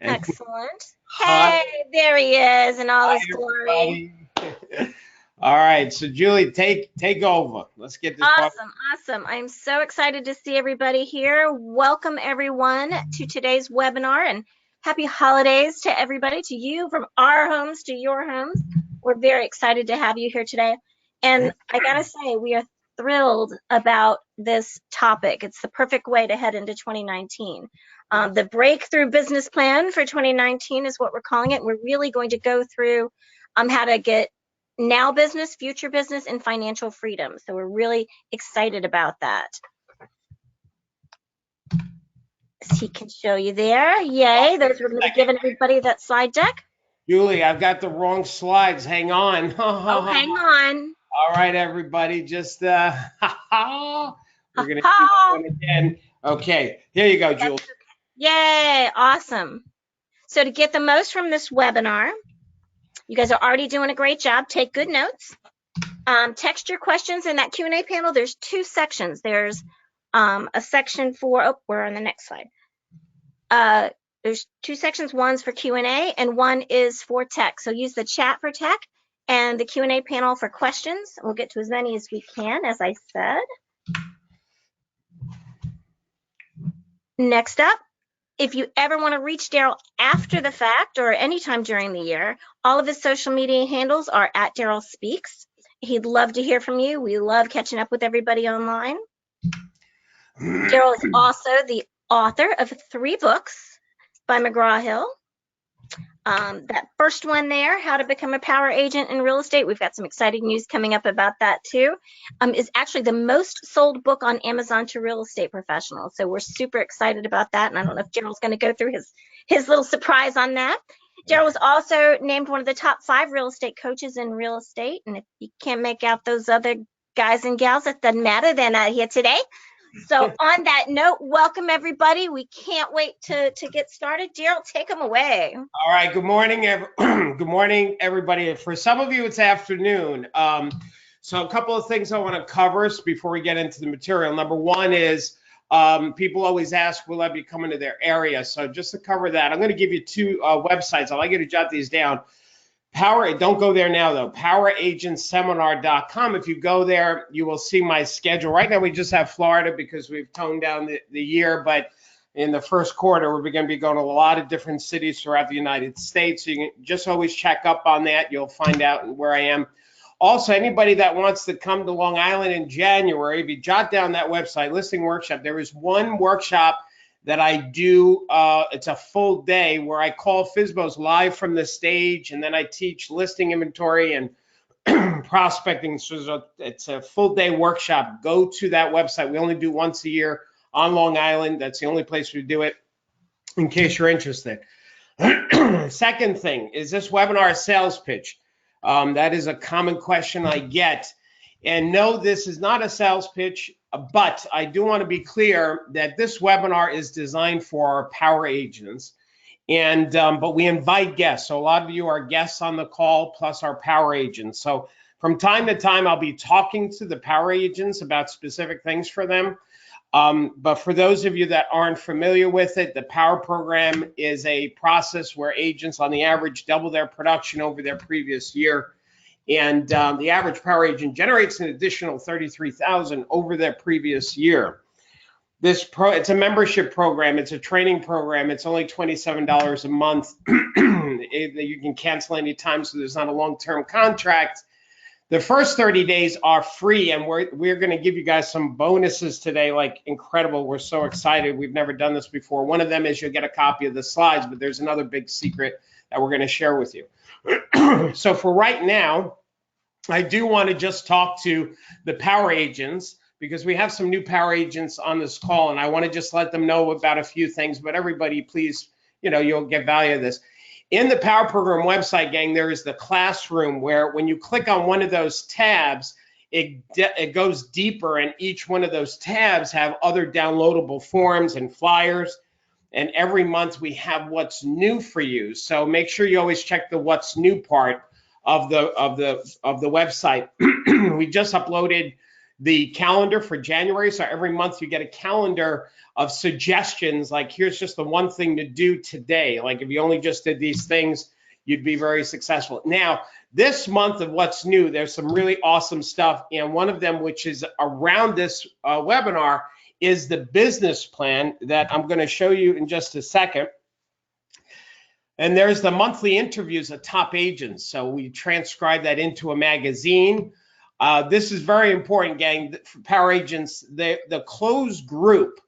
And Excellent. hi, Hey, there he is in all hi his glory. everybody. All right, so Julie, take over. Let's get this party. Awesome, awesome. I'm so excited to see everybody here. Welcome everyone to today's webinar and happy holidays to everybody, to you from our homes to your homes. We're very excited to have you here today. And I gotta say, we are thrilled about this topic. It's the perfect way to head into 2019. The breakthrough business plan for 2019 is what we're calling it. We're really going to go through how to get now business, future business, and financial freedom. So we're really excited about that. He can show you there. Yay. There's, we're going to be giving everybody that slide deck. Julie, I've got the wrong slides. Hang on. Oh, hang on. All right, everybody, just we're gonna do that Ha-ha. one again. Okay, here you go, Julie. Yay. Awesome. So to get the most from this webinar, you guys are already doing a great job. Take good notes. Text your questions in that Q&A panel. There's two sections. There's a section for, oh, we're on the next slide. There's two sections. One's for Q&A and one is for tech. So use the chat for tech and the Q&A panel for questions. We'll get to as many as we can, as I said. Next up, if you ever want to reach Darryl after the fact or anytime during the year, all of his social media handles are at Darryl Speaks. He'd love to hear from you. We love catching up with everybody online. Darryl is also the author of 3 books by McGraw-Hill. That first one there, How to Become a Power Agent in Real Estate, we've got some exciting news coming up about that too, is actually the most sold book on Amazon to real estate professionals. So we're super excited about that. And I don't know if Darryl's going to go through his little surprise on that. Darryl was also named one of the top 5 real estate coaches in real estate. And if you can't make out those other guys and gals, that doesn't matter. They're not here today. So on that note, welcome everybody. We can't wait to get started. Darryl, take them away. All right, good morning, good morning, everybody. For some of you, it's afternoon. So a couple of things I want to cover before we get into the material. Number one is people always ask, will I be coming to their area? So just to cover that, I'm going to give you 2 websites. I'd like you to jot these down. Don't go there now though, poweragentseminar.com. If you go there, you will see my schedule. Right now we just have Florida because we've toned down the year, but in the first quarter, we're going to be going to a lot of different cities throughout the United States. So you can just always check up on that. You'll find out where I am. Also, anybody that wants to come to Long Island in January, if you jot down that website, listing workshop, there is one workshop that I do. It's a full day where I call FSBOs live from the stage, and then I teach listing inventory and prospecting. So it's a full day workshop. Go to that website. We only do once a year on Long Island. That's the only place we do it, in case you're interested. Second thing, is this webinar a sales pitch? That is a common question I get. And no, this is not a sales pitch, but I do want to be clear that this webinar is designed for our power agents. And but we invite guests. So a lot of you are guests on the call, plus our power agents. So from time to time, I'll be talking to the power agents about specific things for them. But for those of you that aren't familiar with it, the Power Program is a process where agents on the average double their production over their previous year. And the average power agent generates an additional $33,000 over their previous year. It's a membership program. It's a training program. It's only $27 a month. You can cancel anytime, so there's not a long-term contract. The first 30 days are free, and we're going to give you guys some bonuses today, like incredible. We're so excited. We've never done this before. One of them is you'll get a copy of the slides, but there's another big secret that we're going to share with you. So for right now, I do want to just talk to the power agents because we have some new power agents on this call, and I want to just let them know about a few things. But everybody, please, you'll get value of this. In the Power Program website, gang, there is the classroom where when you click on one of those tabs, it goes deeper, and each one of those tabs have other downloadable forms and flyers. And every month we have what's new for you. So make sure you always check the what's new part of the website. We just uploaded the calendar for January. So every month you get a calendar of suggestions, like here's just the one thing to do today. Like if you only just did these things, you'd be very successful. Now, this month of what's new, there's some really awesome stuff. And one of them, which is around this webinar, is the business plan that I'm going to show you in just a second. And there's the monthly interviews of top agents. So we transcribe that into a magazine. This is very important, gang. For power agents, the closed group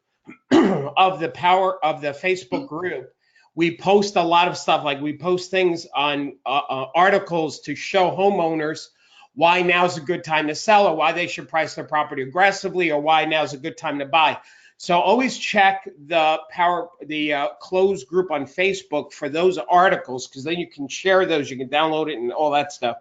of the Facebook group, we post a lot of stuff. Like we post things on articles to show homeowners why now's a good time to sell, or why they should price their property aggressively, or why now's a good time to buy. So always check the closed group on Facebook for those articles, because then you can share those, you can download it and all that stuff.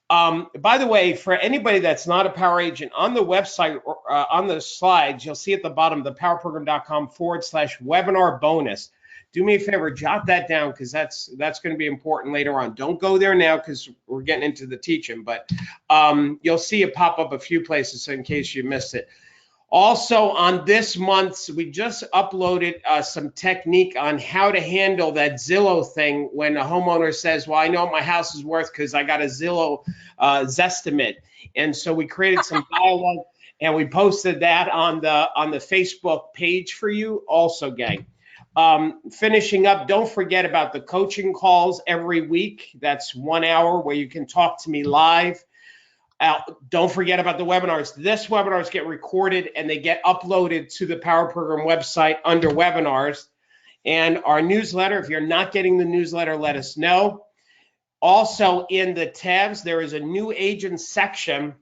By the way, for anybody that's not a power agent, on the website or on the slides, you'll see at the bottom, thepowerprogram.com/webinar bonus. Do me a favor, jot that down, because that's going to be important later on. Don't go there now because we're getting into the teaching, but you'll see it pop up a few places in case you missed it. Also, on this month's, we just uploaded some technique on how to handle that Zillow thing when a homeowner says, well, I know what my house is worth because I got a Zillow Zestimate. And so we created some dialogue and we posted that on the Facebook page for you also, gang. Finishing up, don't forget about the coaching calls every week. That's 1 hour where you can talk to me live. Don't forget about the webinars. This webinars get recorded and they get uploaded to the Power Program website under webinars. And our newsletter, if you're not getting the newsletter, let us know. Also in the tabs, there is a new agent section.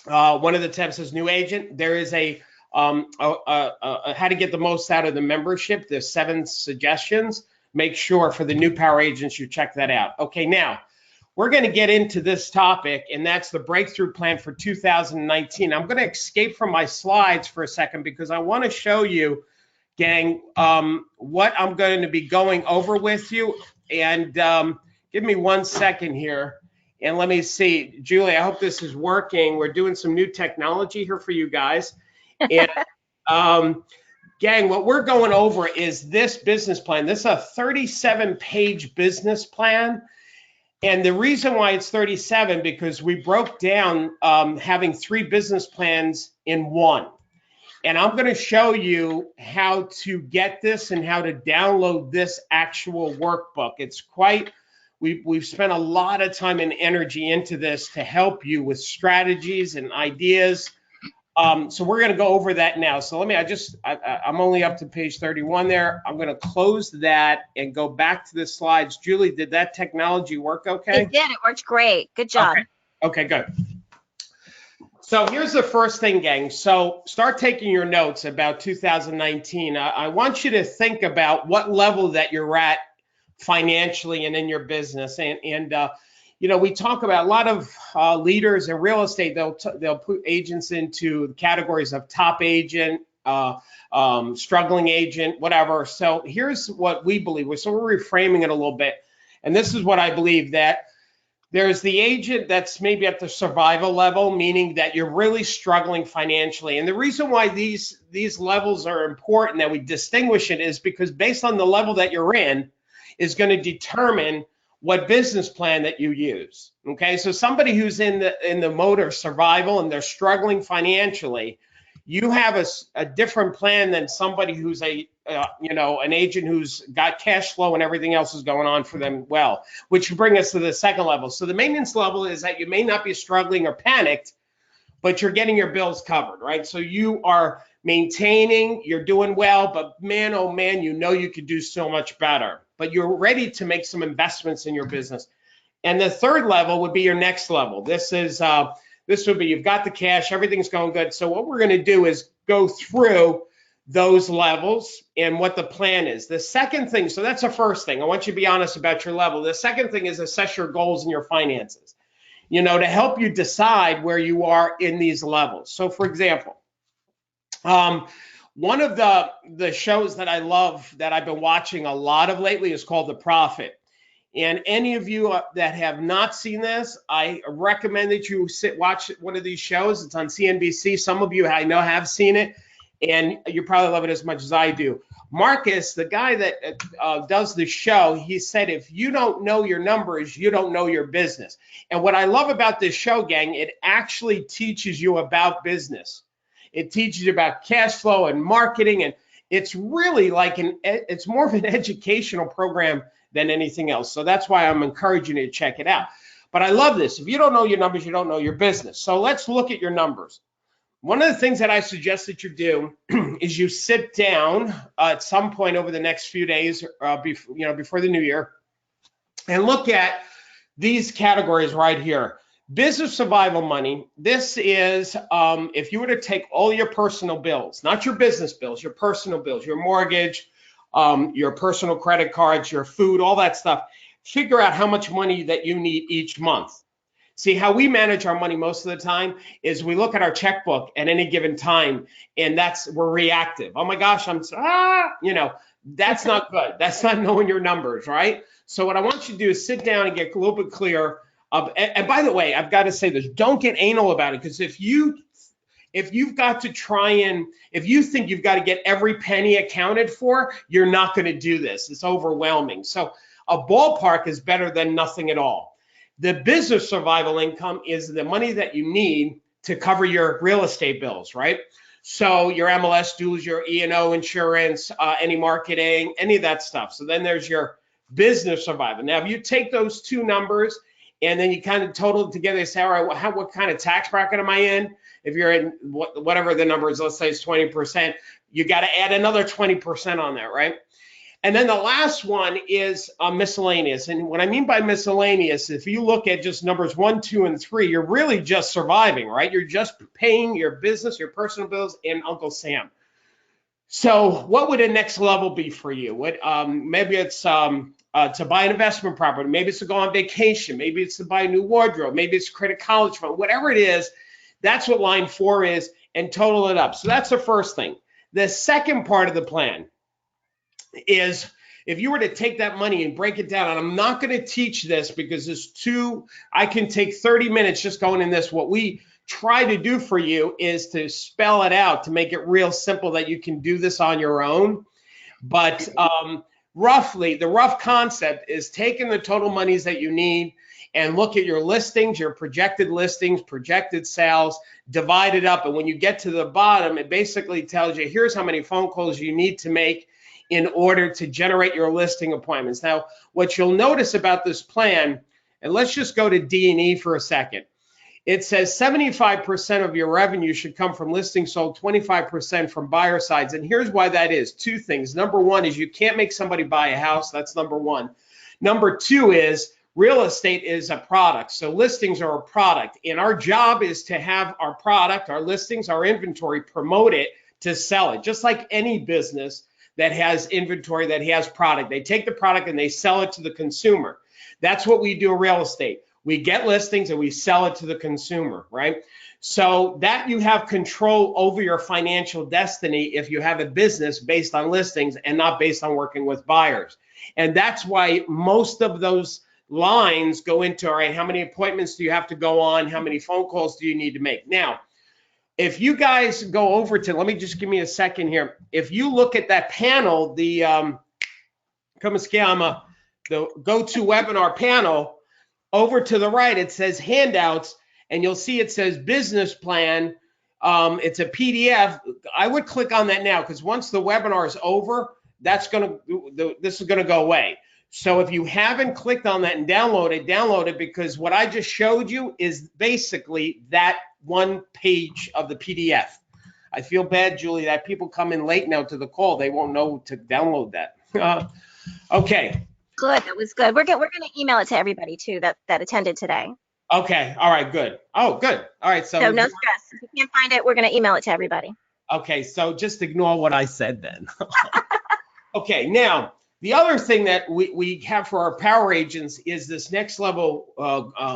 One of the tabs says new agent. There is a how to get the most out of the membership. There's 7 suggestions. Make sure for the new power agents you check that out. Okay, now we're going to get into this topic, and that's the breakthrough plan for 2019. I'm going to escape from my slides for a second because I want to show you, gang, what I'm going to be going over with you. And give me 1 second here, and let me see. Julie, I hope this is working. We're doing some new technology here for you guys. And gang, what we're going over is this business plan. This is a 37-page business plan. And the reason why it's 37, because we broke down having 3 business plans in one. And I'm going to show you how to get this and how to download this actual workbook. It's quite, we've spent a lot of time and energy into this to help you with strategies and ideas. So we're going to go over that now. So let me, I'm only up to page 31 there. I'm going to close that and go back to the slides. Julie, did that technology work okay? It did. It worked great. Good job. Okay, good. So here's the first thing, gang. So start taking your notes about 2019. I want you to think about what level that you're at financially and in your business. And you know, we talk about a lot of leaders in real estate. They'll put agents into categories of top agent, struggling agent, whatever. So here's what we believe. So we're reframing it a little bit. And this is what I believe, that there's the agent that's maybe at the survival level, meaning that you're really struggling financially. And the reason why these levels are important, that we distinguish it, is because based on the level that you're in is going to determine what business plan that you use. Okay, so somebody who's in the mode of survival and they're struggling financially, you have a different plan than somebody who's an agent who's got cash flow and everything else is going on for them well, which will bring us to the second level. So the maintenance level is that you may not be struggling or panicked, but you're getting your bills covered, right? So you are maintaining, you're doing well, but man, oh man, you know you could do so much better, but you're ready to make some investments in your business. And the third level would be your next level. This would be, you've got the cash, everything's going good. So what we're going to do is go through those levels and what the plan is. The second thing, so that's the first thing. I want you to be honest about your level. The second thing is assess your goals and your finances, you know, to help you decide where you are in these levels. So for example, one of the shows that I love that I've been watching a lot of lately is called The Prophet. And any of you that have not seen this, I recommend that you watch one of these shows. It's on CNBC. Some of you I know have seen it, and you probably love it as much as I do. Marcus, the guy that does the show, he said, if you don't know your numbers, you don't know your business. And what I love about this show, gang, it actually teaches you about business. It teaches you about cash flow and marketing, and it's really like it's more of an educational program than anything else. So that's why I'm encouraging you to check it out. But I love this. If you don't know your numbers, you don't know your business. So let's look at your numbers. One of the things that I suggest that you do is you sit down at some point over the next few days, before the new year, and look at these categories right here. Business survival money. This is if you were to take all your personal bills, not your business bills, your personal bills, your mortgage, your personal credit cards, your food, all that stuff, figure out how much money that you need each month. See, how we manage our money most of the time is we look at our checkbook at any given time, and we're reactive. Oh my gosh, that's not good. That's not knowing your numbers, right? So what I want you to do is sit down and get a little bit clear. And by the way, I've got to say this, don't get anal about it, because if you've got to if you think you've got to get every penny accounted for, you're not going to do this. It's overwhelming. So a ballpark is better than nothing at all. The business survival income is the money that you need to cover your real estate bills, right? So your MLS dues, your E&O insurance, any marketing, any of that stuff. So then there's your business survival. Now, if you take those two numbers and then you kind of total it together, you say, all right, what kind of tax bracket am I in? If you're in whatever the number is, let's say it's 20%, you got to add another 20% on there, right? And then the last one is miscellaneous. And what I mean by miscellaneous, if you look at just numbers 1, 2, and 3, you're really just surviving, right? You're just paying your business, your personal bills, and Uncle Sam. So what would a next level be for you? Maybe it's to buy an investment property. Maybe it's to go on vacation. Maybe it's to buy a new wardrobe. Maybe it's to create a college fund. Whatever it is, that's what line 4 is, and total it up. So that's the first thing. The second part of the plan is if you were to take that money and break it down, and I'm not going to teach this because I can take 30 minutes just going in this. What we try to do for you is to spell it out, to make it real simple that you can do this on your own. But roughly, the rough concept is taking the total monies that you need and look at your listings, your projected listings, projected sales, divide it up. And when you get to the bottom, it basically tells you, here's how many phone calls you need to make in order to generate your listing appointments. Now, what you'll notice about this plan, and let's just go to D&E for a second. It says 75% of your revenue should come from listings sold, 25% from buyer sides. And here's why that is. Two things. Number one is you can't make somebody buy a house. That's number one. Number two is real estate is a product. So listings are a product. And our job is to have our product, our listings, our inventory, promote it to sell it. Just like any business that has inventory, that has product. They take the product and they sell it to the consumer. That's what we do in real estate. We get listings and we sell it to the consumer, right? So that you have control over your financial destiny if you have a business based on listings and not based on working with buyers. And that's why most of those lines go into, all right, how many appointments do you have to go on? How many phone calls do you need to make? Now, if you guys go over to, let me just give me a second here. If you look at that panel, the the GoToWebinar panel, over to the right, it says handouts, and you'll see it says business plan. It's a PDF. I would click on that now, because once the webinar is over, this is gonna go away. So if you haven't clicked on that and download it, because what I just showed you is basically that one page of the PDF. I feel bad, Julie, that people come in late now to the call. They won't know to download that. Okay. Good, that was good. We're going to email it to everybody too that attended today. Okay, all right, good. Oh, good. All right, so no stress. If you can't find it, we're going to email it to everybody. Okay, so just ignore what I said then. Okay, now, the other thing that we have for our power agents is this next level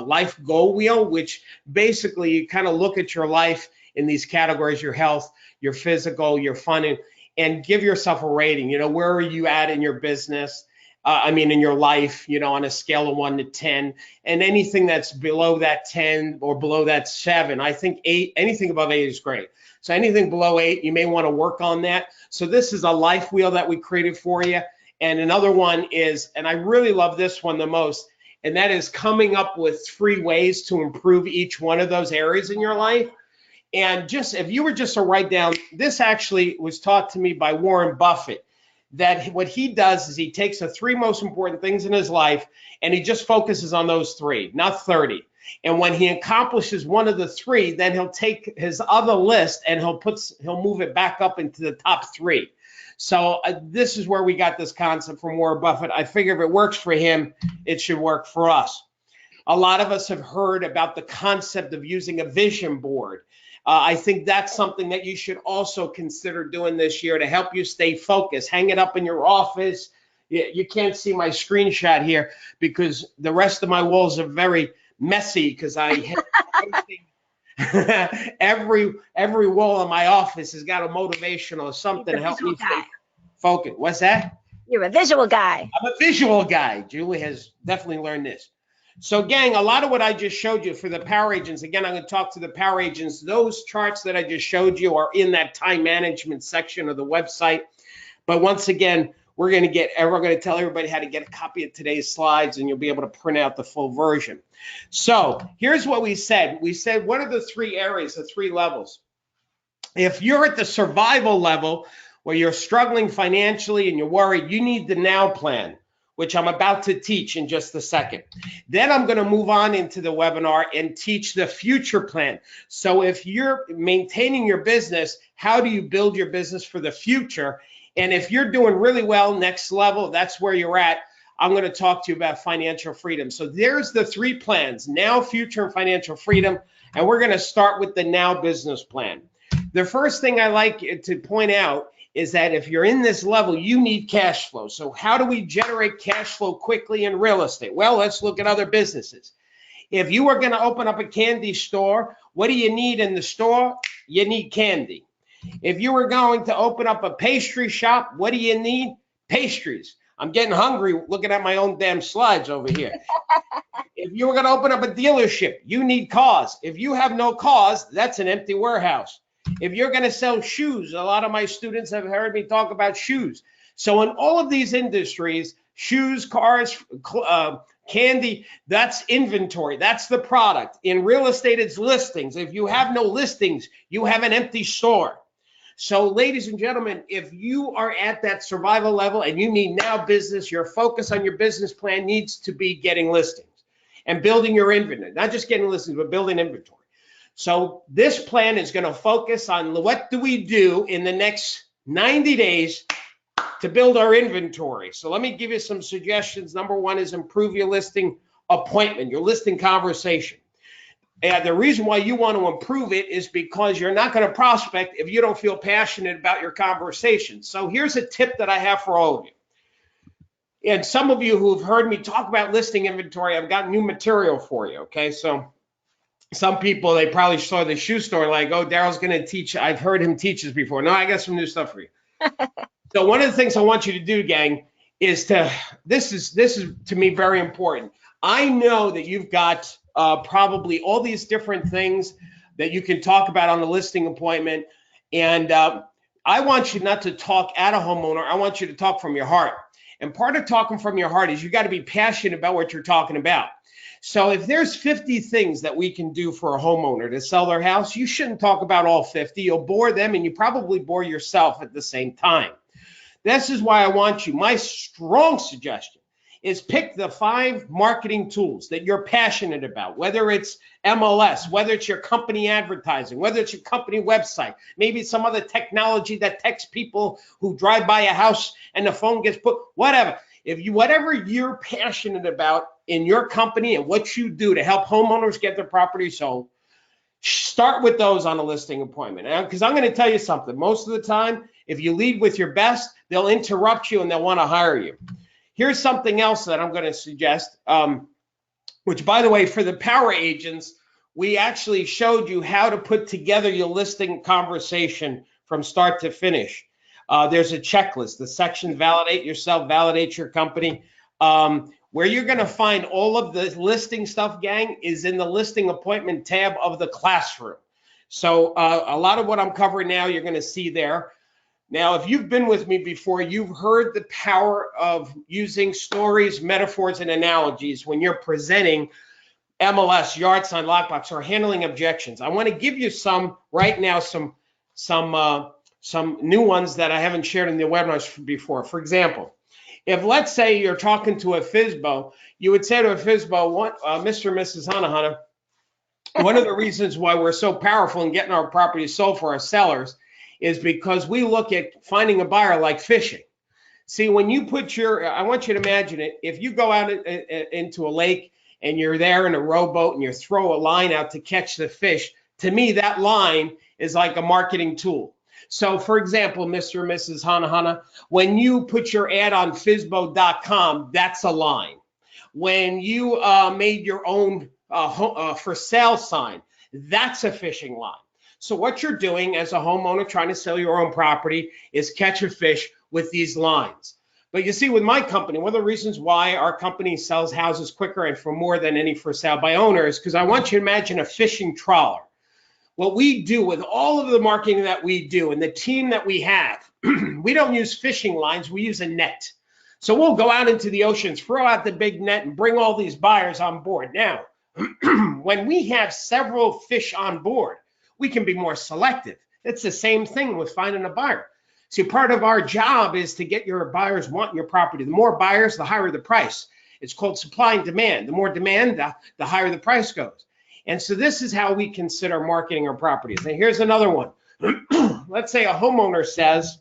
life goal wheel, which basically you kind of look at your life in these categories: your health, your physical, your fun, and give yourself a rating. You know, where are you at in your business? in your life, on a scale of 1 to 10, and anything that's below that 10 or below that 7, I think 8, anything above 8 is great. So anything below 8, you may want to work on that. So this is a life wheel that we created for you. And another one is, and I really love this one the most, and that is coming up with 3 ways to improve each one of those areas in your life. And just, if you were just to write down, this actually was taught to me by Warren Buffett, that what he does is he takes the 3 most important things in his life and he just focuses on those 3, not 30. And when he accomplishes one of the 3, then he'll take his other list and he'll move it back up into the top 3. So this is where we got this concept from Warren Buffett. I figure if it works for him, it should work for us. A lot of us have heard about the concept of using a vision board. I think that's something that you should also consider doing this year to help you stay focused. Hang it up in your office. You can't see my screenshot here because the rest of my walls are very messy because I have every wall in my office has got a motivation or something to help me stay focused. What's that? You're a visual guy. I'm a visual guy. Julie has definitely learned this. So gang, a lot of what I just showed you for the power agents, again, I'm going to talk to the power agents. Those charts that I just showed you are in that time management section of the website. But once again, we're going to tell everybody how to get a copy of today's slides, and you'll be able to print out the full version. So here's what we said. We said, what are the 3 areas, the 3 levels? If you're at the survival level where you're struggling financially and you're worried, you need the now plan, which I'm about to teach in just a second. Then I'm going to move on into the webinar and teach the future plan. So if you're maintaining your business, how do you build your business for the future? And if you're doing really well, next level, that's where you're at, I'm going to talk to you about financial freedom. So there's the 3 plans, now, future, and financial freedom. And we're going to start with the now business plan. The first thing I like to point out is that if you're in this level, you need cash flow. So how do we generate cash flow quickly in real estate? Well, let's look at other businesses. If you are going to open up a candy store, what do you need in the store? You need candy. If you were going to open up a pastry shop, what do you need? Pastries. I'm getting hungry looking at my own damn slides over here. If you were going to open up a dealership, you need cars. If you have no cars, that's an empty warehouse. If you're going to sell shoes, a lot of my students have heard me talk about shoes. So in all of these industries, shoes, cars, candy, that's inventory. That's the product. In real estate, it's listings. If you have no listings, you have an empty store. So ladies and gentlemen, if you are at that survival level and you need now business, your focus on your business plan needs to be getting listings and building your inventory, not just getting listings, but building inventory. So this plan is going to focus on what do we do in the next 90 days to build our inventory. So let me give you some suggestions. Number 1 is improve your listing appointment, your listing conversation. And the reason why you want to improve it is because you're not going to prospect if you don't feel passionate about your conversation. So here's a tip that I have for all of you. And some of you who've heard me talk about listing inventory, I've got new material for you, okay? So some people, they probably saw the shoe store like, oh, Darryl's going to teach. I've heard him teach this before. No, I got some new stuff for you. So one of the things I want you to do, gang, is this is to me very important. I know that you've got probably all these different things that you can talk about on the listing appointment. And I want you not to talk at a homeowner. I want you to talk from your heart. And part of talking from your heart is you got to be passionate about what you're talking about. So if there's 50 things that we can do for a homeowner to sell their house, you shouldn't talk about all 50. You'll bore them and you probably bore yourself at the same time. This is why I want you. My strong suggestion is pick the 5 marketing tools that you're passionate about, whether it's MLS, whether it's your company advertising, whether it's your company website, maybe it's some other technology that texts people who drive by a house and the phone gets put, whatever. Whatever you're passionate about in your company and what you do to help homeowners get their property sold, start with those on a listing appointment. Because I'm going to tell you something. Most of the time, if you lead with your best, they'll interrupt you and they'll want to hire you. Here's something else that I'm going to suggest, which, by the way, for the power agents, we actually showed you how to put together your listing conversation from start to finish. There's a checklist, the section validate yourself, validate your company. Where you're going to find all of the listing stuff, gang, is in the listing appointment tab of the classroom. So a lot of what I'm covering now, you're going to see there. Now, if you've been with me before, you've heard the power of using stories, metaphors, and analogies when you're presenting MLS, yard sign, lockbox, or handling objections. I want to give you some right now, some new ones that I haven't shared in the webinars before. For example, if let's say you're talking to a FSBO, you would say to a FSBO, Mr. and Mrs. Hanahana, one of the reasons why we're so powerful in getting our properties sold for our sellers is because we look at finding a buyer like fishing. See, when you put I want you to imagine it, if you go out into a lake and you're there in a rowboat and you throw a line out to catch the fish, to me, that line is like a marketing tool. So, for example, Mr. and Mrs. Hanahana, when you put your ad on FSBO.com, that's a line. When you made your own for sale sign, that's a fishing line. So what you're doing as a homeowner trying to sell your own property is catch a fish with these lines. But you see, with my company, one of the reasons why our company sells houses quicker and for more than any for sale by owner is because I want you to imagine a fishing trawler. What we do with all of the marketing that we do and the team that we have, we don't use fishing lines, we use a net. So we'll go out into the ocean, throw out the big net and bring all these buyers on board. Now, when we have several fish on board, we can be more selective. It's the same thing with finding a buyer. See, part of our job is to get your buyers wanting your property. The more buyers, the higher the price. It's called supply and demand. The more demand, the higher the price goes. And so this is how we consider marketing our properties. And here's another one. Let's say a homeowner says,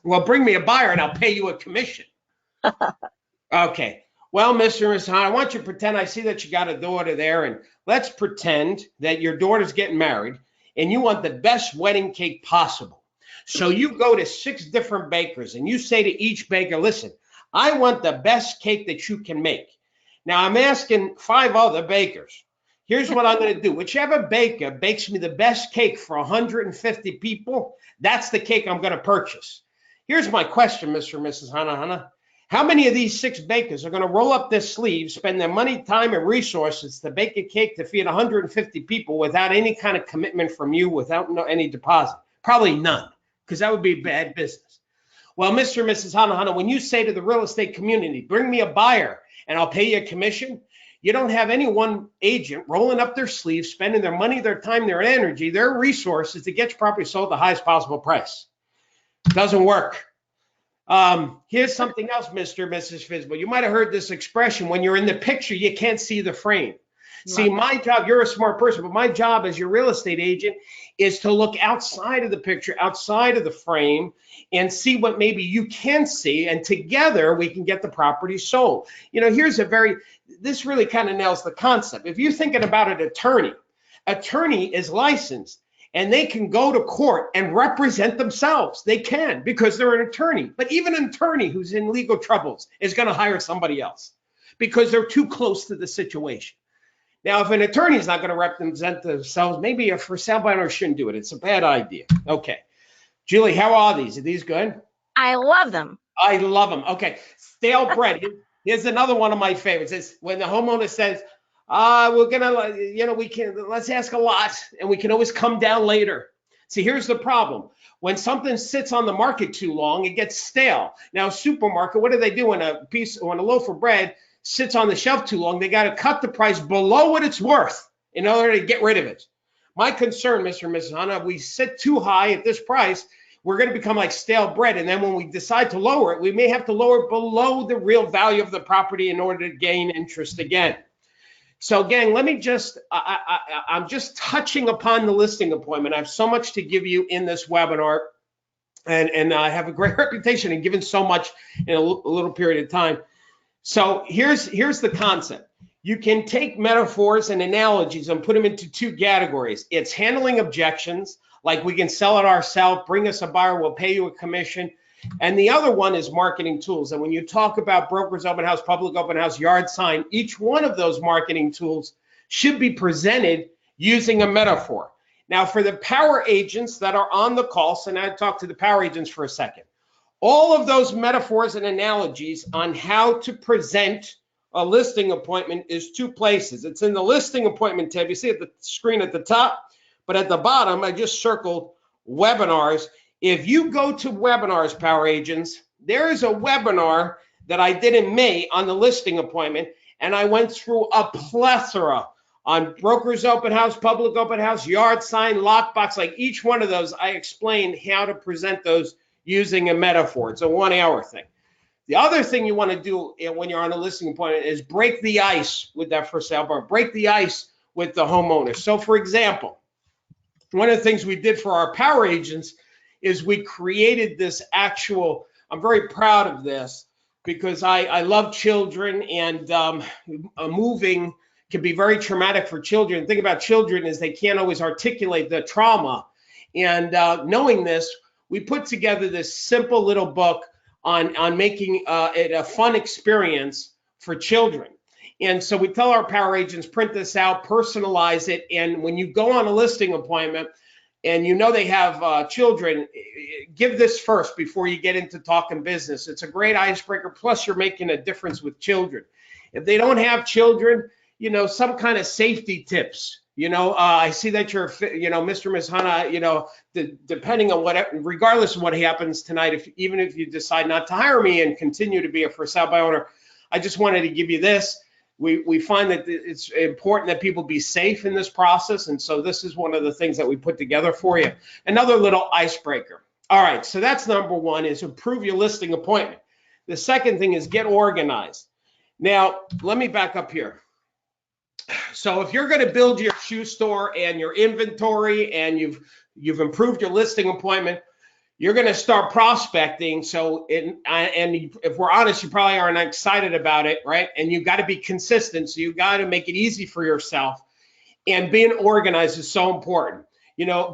well, bring me a buyer and I'll pay you a commission. Okay. Well, Mr. and Mrs. Hahn, I want you to pretend I see that you got a daughter there, and let's pretend that your daughter's getting married and you want the best wedding cake possible. So you go to 6 different bakers and you say to each baker, listen, I want the best cake that you can make. Now I'm asking 5 other bakers. Here's what I'm going to do. Whichever baker bakes me the best cake for 150 people, that's the cake I'm going to purchase. Here's my question, Mr. and Mrs. Hanahana. How many of these 6 bakers are going to roll up their sleeves, spend their money, time, and resources to bake a cake to feed 150 people without any kind of commitment from you, without any deposit? Probably none, because that would be bad business. Well, Mr. and Mrs. Hanahana, when you say to the real estate community, bring me a buyer and I'll pay you a commission, you don't have any one agent rolling up their sleeves, spending their money, their time, their energy, their resources to get your property sold at the highest possible price. Doesn't work. Here's something else, Mr. and Mrs. FSBO. You might have heard this expression, when you're in the picture, you can't see the frame. See, my job, you're a smart person, but my job as your real estate agent is to look outside of the picture, outside of the frame, and see what maybe you can see, and together we can get the property sold. You know, this really kind of nails the concept. If you're thinking about an attorney is licensed, and they can go to court and represent themselves. They can, because they're an attorney. But even an attorney who's in legal troubles is going to hire somebody else because they're too close to the situation. Now, if an attorney is not going to represent themselves, maybe a for sale buyer shouldn't do it. It's a bad idea. Okay. Julie, how are these? Are these good? I love them. I love them. Okay. Stale bread. Here's another one of my favorites. It's when the homeowner says, we're gonna, let's ask a lot and we can always come down later. See, here's the problem. When something sits on the market too long, it gets stale. Now, a supermarket, what do they do when a loaf of bread sits on the shelf too long? They got to cut the price below what it's worth in order to get rid of it. My concern, Mr. and Mrs. Hanna, if we sit too high at this price, we're going to become like stale bread. And then when we decide to lower it, we may have to lower it below the real value of the property in order to gain interest again. So gang, let me just, I'm just touching upon the listing appointment. I have so much to give you in this webinar, and I have a great reputation in giving so much in a little period of time. So here's the concept. You can take metaphors and analogies and put them into 2 categories. It's handling objections, like we can sell it ourselves, bring us a buyer, we'll pay you a commission. And the other one is marketing tools. And when you talk about brokers open house, public open house, yard sign, each one of those marketing tools should be presented using a metaphor. Now, for the power agents that are on the call, so now I talk to the power agents for a second. All of those metaphors and analogies on how to present a listing appointment is two places. It's in the listing appointment tab. You see at the screen at the top, but at the bottom, I just circled webinars. If you go to webinars, power agents, there is a webinar that I did in May on the listing appointment, and I went through a plethora on brokers open house, public open house, yard sign, lockbox. Like each one of those, I explained how to present those using a metaphor. It's a 1 hour thing. The other thing you want to do when you're on a listing appointment is break the ice with that for sale bar, break the ice with the homeowner. So for example, one of the things we did for our power agents is we created this actual, I'm very proud of this because I love children, and moving can be very traumatic for children. The thing about children is they can't always articulate the trauma. And knowing this, we put together this simple little book on making it a fun experience for children. And so we tell our power agents, print this out, personalize it. And when you go on a listing appointment and you know they have children, give this first before you get into talking business. It's a great icebreaker. Plus, you're making a difference with children. If they don't have children, some kind of safety tips. I see that you're, Mr. Ms. Hanna, depending on regardless of what happens tonight, even if you decide not to hire me and continue to be a for sale by owner, I just wanted to give you this. We find that it's important that people be safe in this process. And so this is one of the things that we put together for you. Another little icebreaker. All right, so that's number one, is improve your listing appointment. The second thing is get organized. Now, let me back up here. So if you're going to build your shoe store and your inventory and you've improved your listing appointment, you're going to start prospecting. So and if we're honest, you probably aren't excited about it, right? And you've got to be consistent. So you've got to make it easy for yourself. And being organized is so important.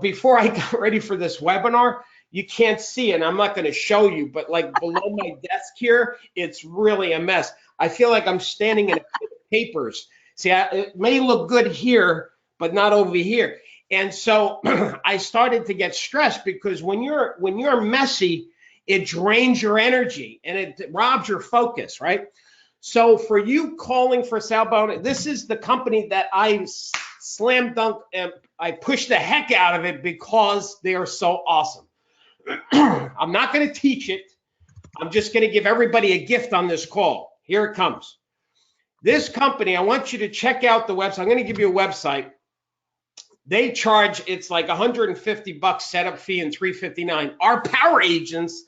Before I got ready for this webinar, you can't see, and I'm not going to show you, but like below my desk here, it's really a mess. I feel like I'm standing in a pit of papers. See, it may look good here, but not over here. And so I started to get stressed because when you're messy, it drains your energy and it robs your focus, right? So for you calling for sale by owner, this is the company that I slam dunk and I push the heck out of it because they are so awesome. I'm not going to teach it. I'm just going to give everybody a gift on this call. Here it comes. This company, I want you to check out the website. I'm going to give you a website. They charge, it's like $150 setup fee and $359. Our power agents,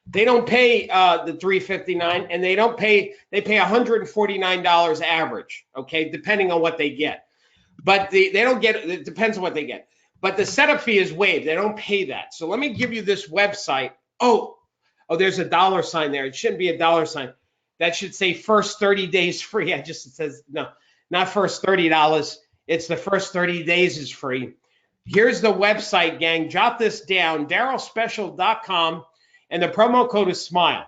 they don't pay the $359, and they pay $149 average, okay, depending on what they get. But they don't get, it depends on what they get. But the setup fee is waived. They don't pay that. So let me give you this website. Oh, there's a dollar sign there. It shouldn't be a dollar sign. That should say first 30 days free. It says, no, not first $30. It's the first 30 days is free. Here's the website, gang. Jot this down, darrylspecial.com, and the promo code is SMILE.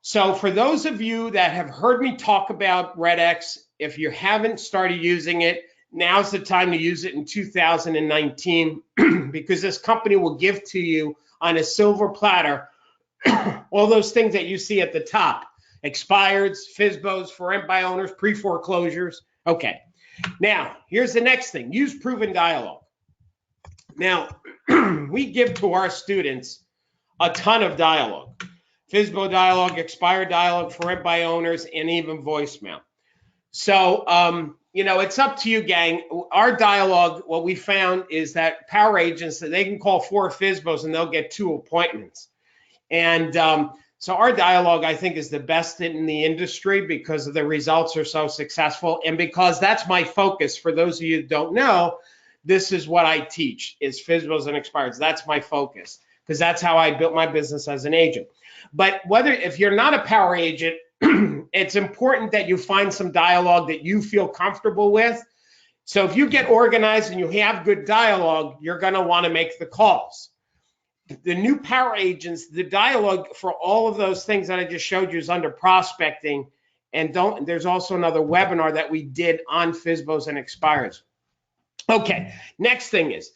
So for those of you that have heard me talk about RedX, if you haven't started using it, now's the time to use it in 2019 because this company will give to you on a silver platter all those things that you see at the top. Expireds, FSBOs, for rent by owners, pre-foreclosures. Okay. Now, here's the next thing. Use proven dialogue. Now, we give to our students a ton of dialogue. FSBO dialogue, expired dialogue, for rent by owners, and even voicemail. So, it's up to you, gang. Our dialogue, what we found is that power agents, that they can call 4 FSBOs and they'll get 2 appointments. And so our dialogue, I think, is the best in the industry because the results are so successful. And because that's my focus. For those of you who don't know, this is what I teach, is FSBOs and expireds. That's my focus because that's how I built my business as an agent. But if you're not a power agent, it's important that you find some dialogue that you feel comfortable with. So if you get organized and you have good dialogue, you're going to want to make the calls. The new power agents, the dialogue for all of those things that I just showed you is under prospecting. And there's also another webinar that we did on FSBOs and expireds. Okay, next thing is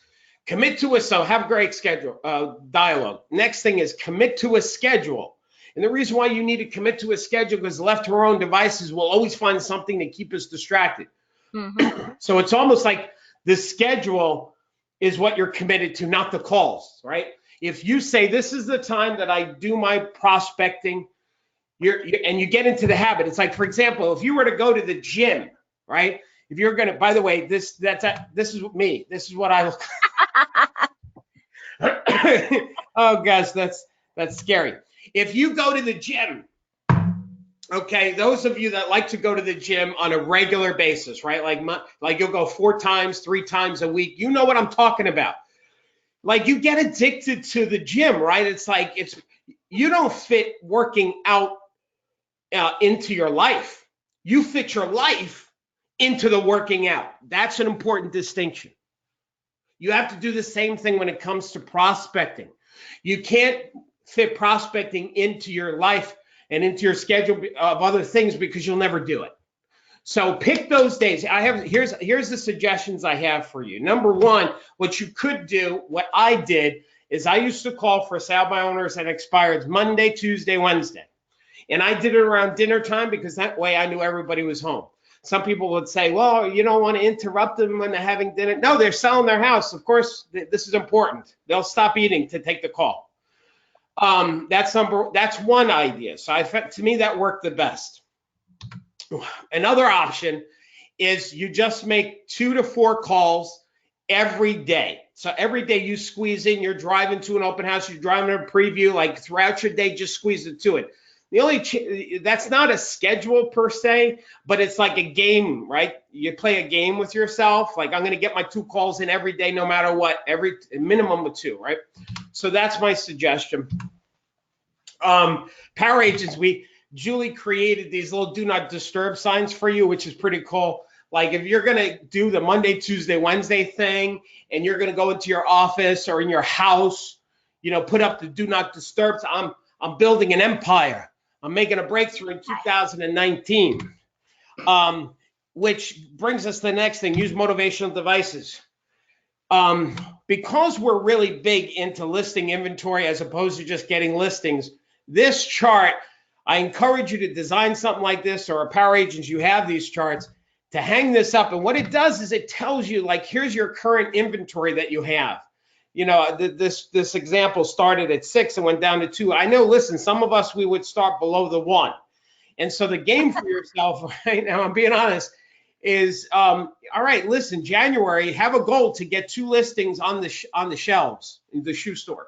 Commit to so have great schedule dialogue. Next thing is commit to a schedule. And the reason why you need to commit to a schedule because left to our own devices, we'll always find something to keep us distracted. So it's almost like the schedule is what you're committed to, not the calls, right? If you say this is the time that I do my prospecting, and you get into the habit. It's like, for example, if you were to go to the gym, right? If you're gonna, by the way, this is me. This is what I look. Oh gosh, that's scary. If you go to the gym, okay, those of you that like to go to the gym on a regular basis, right? Like you'll go 4 times, 3 times a week. You know what I'm talking about. Like you get addicted to the gym, right? It's like you don't fit working out into your life. You fit your life into the working out. That's an important distinction. You have to do the same thing when it comes to prospecting. You can't fit prospecting into your life and into your schedule of other things because you'll never do it. So pick those days. Here's the suggestions I have for you. Number one, what you could do, what I did, is I used to call for sale by owners and expireds Monday, Tuesday, Wednesday. And I did it around dinner time because that way I knew everybody was home. Some people would say, well, you don't want to interrupt them when they're having dinner. No, they're selling their house. Of course, this is important. They'll stop eating to take the call. That's one idea. So to me, that worked the best. Another option is you just make 2 to 4 calls every day. So every day you squeeze in, you're driving to an open house, you're driving to a preview, like throughout your day, just squeeze it to it. That's not a schedule per se, but it's like a game, right? You play a game with yourself. Like I'm going to get my 2 calls in every day, no matter what, every minimum of 2, right? So that's my suggestion. Power agents, Julie created these little do not disturb signs for you, which is pretty cool. Like if you're going to do the Monday, Tuesday, Wednesday thing, and you're going to go into your office or in your house, put up the do not disturb. I'm building an empire. I'm making a breakthrough in 2019, which brings us to the next thing, use motivational devices. Because we're really big into listing inventory as opposed to just getting listings, this chart, I encourage you to design something like this, or a power agents, you have these charts, to hang this up. And what it does is it tells you, like, here's your current inventory that you have. This example started at 6 and went down to 2. I know, listen, some of us, we would start below the 1. And so the game for yourself right now, I'm being honest, is, all right, listen, January, have a goal to get 2 listings on the shelves in the shoe store.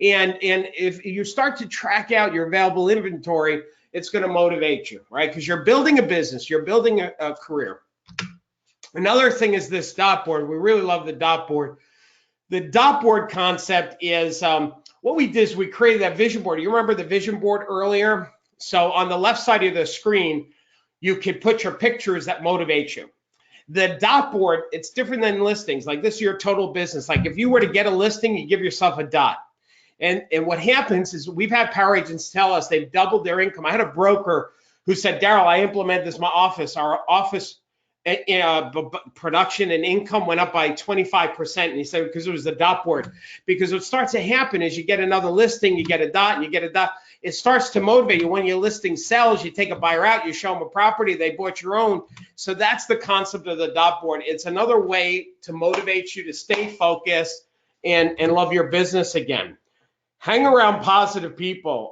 And if you start to track out your available inventory, it's going to motivate you, right? Because you're building a business, you're building a career. Another thing is this dot board. We really love the dot board. The dot board concept is what we did is we created that vision board. You remember the vision board earlier? So on the left side of the screen, you can put your pictures that motivate you. The dot board, it's different than listings. Like this is your total business. Like if you were to get a listing, you give yourself a dot. And what happens is we've had power agents tell us they've doubled their income. I had a broker who said, Darryl, I implemented this in my office. Our office production and income went up by 25%. And he said, because it was the dot board. Because what starts to happen is you get another listing, you get a dot, and you get a dot. It starts to motivate you. When your listing sells, you take a buyer out, you show them a property, they bought your own. So that's the concept of the dot board. It's another way to motivate you to stay focused and love your business again. Hang around positive people,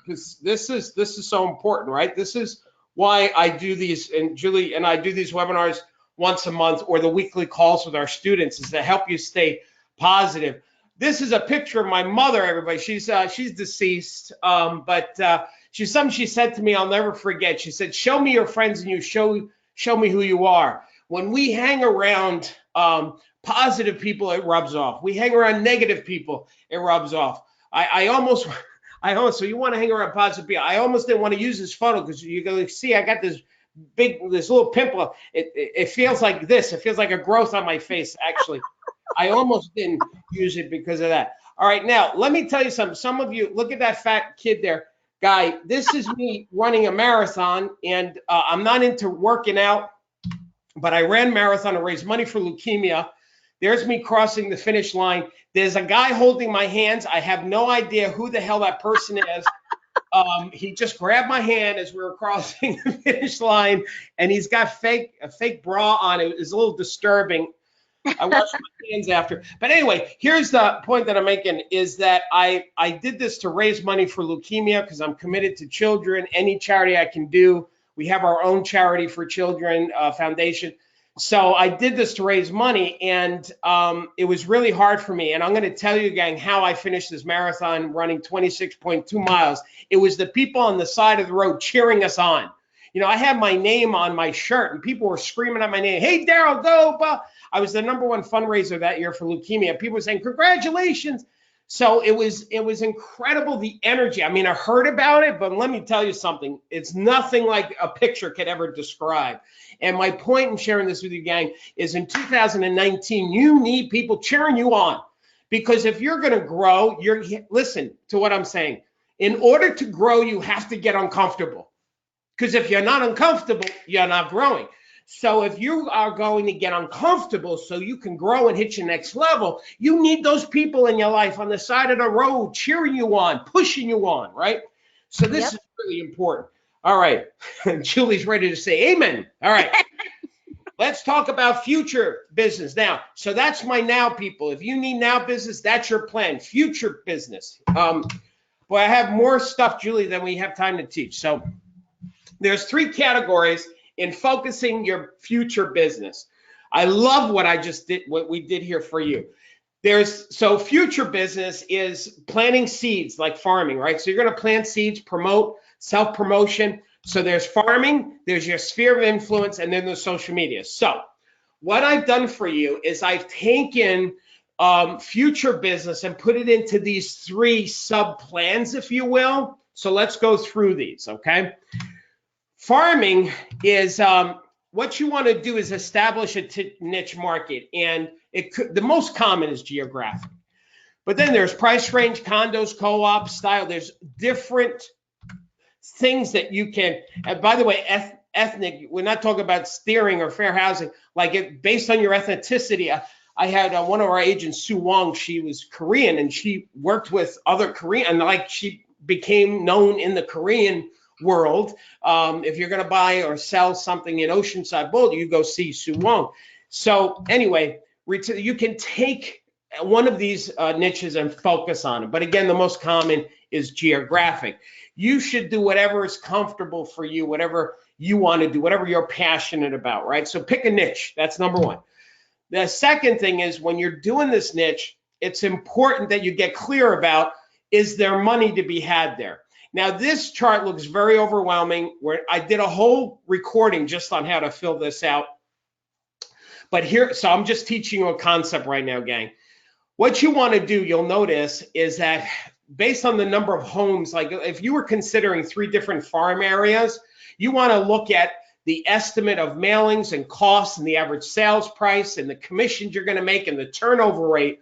because this is so important, right? This is why I do these, and Julie and I do these webinars once a month, or the weekly calls with our students, is to help you stay positive. This is a picture of my mother, everybody. She's deceased, but she's something she said to me I'll never forget. She said, show me your friends and you show me who you are. When we hang around positive people, it rubs off. We hang around negative people, it rubs off. I almost, so you want to hang around positive people. I almost didn't want to use this photo because you go, see, I got this little pimple. It feels like this. It feels like a growth on my face, actually. I almost didn't use it because of that. All right, now, let me tell you something. Some of you, look at that fat kid there. Guy, this is me running a marathon, and I'm not into working out, but I ran marathon to raise money for leukemia There's me crossing the finish line. There's a guy holding my hands. I have no idea who the hell that person is. He just grabbed my hand as we were crossing the finish line, and he's got a fake bra on. It was a little disturbing. I washed my hands after. But anyway, here's the point that I'm making is that I did this to raise money for leukemia because I'm committed to children. Any charity I can do. We have our own charity for children foundation. So I did this to raise money, and it was really hard for me. And I'm going to tell you, gang, how I finished this marathon running 26.2 miles. It was the people on the side of the road cheering us on. You know, I had my name on my shirt, and people were screaming out my name. Hey, Darryl, go! I was the #1 fundraiser that year for leukemia. People were saying, congratulations. So it was incredible, the energy. I mean, I heard about it, but let me tell you something. It's nothing like a picture could ever describe. And my point in sharing this with you, gang, is in 2019, you need people cheering you on. Because if you're going to grow, listen to what I'm saying. In order to grow, you have to get uncomfortable. Because if you're not uncomfortable, you're not growing. So if you are going to get uncomfortable so you can grow and hit your next level, you need those people in your life on the side of the road cheering you on, pushing you on, right? So this is really important. All right. Julie's ready to say amen. All right. Let's talk about future business now. So that's my now, people. If you need now business, that's your plan. Future business. Boy, I have more stuff, Julie, than we have time to teach. So there's 3 categories in focusing your future business. I love what I just did, what we did here for you. So future business is planting seeds, like farming, right? So you're going to plant seeds, promote, self-promotion. So there's farming, there's your sphere of influence, and then there's social media. So what I've done for you is I've taken future business and put it into these 3 sub-plans, if you will. So let's go through these, okay? Farming is what you want to do is establish a niche market, and the most common is geographic. But then there's price range, condos, co-op style. There's different things that you can. And by the way, ethnic. We're not talking about steering or fair housing. Like based on your ethnicity. I had one of our agents, Sue Wong. She was Korean, and she worked with other Korean, and like she became known in the Korean world. If you're going to buy or sell something in Oceanside Boulder, you go see Sue Wong. So anyway, you can take one of these niches and focus on it. But again, the most common is geographic. You should do whatever is comfortable for you, whatever you want to do, whatever you're passionate about, right? So pick a niche. That's #1. The second thing is when you're doing this niche, it's important that you get clear about, is there money to be had there? Now, this chart looks very overwhelming. Where I did a whole recording just on how to fill this out. But here, so I'm just teaching you a concept right now, gang. What you want to do, you'll notice, is that based on the number of homes, like if you were considering 3 different farm areas, you want to look at the estimate of mailings and costs and the average sales price and the commissions you're going to make and the turnover rate.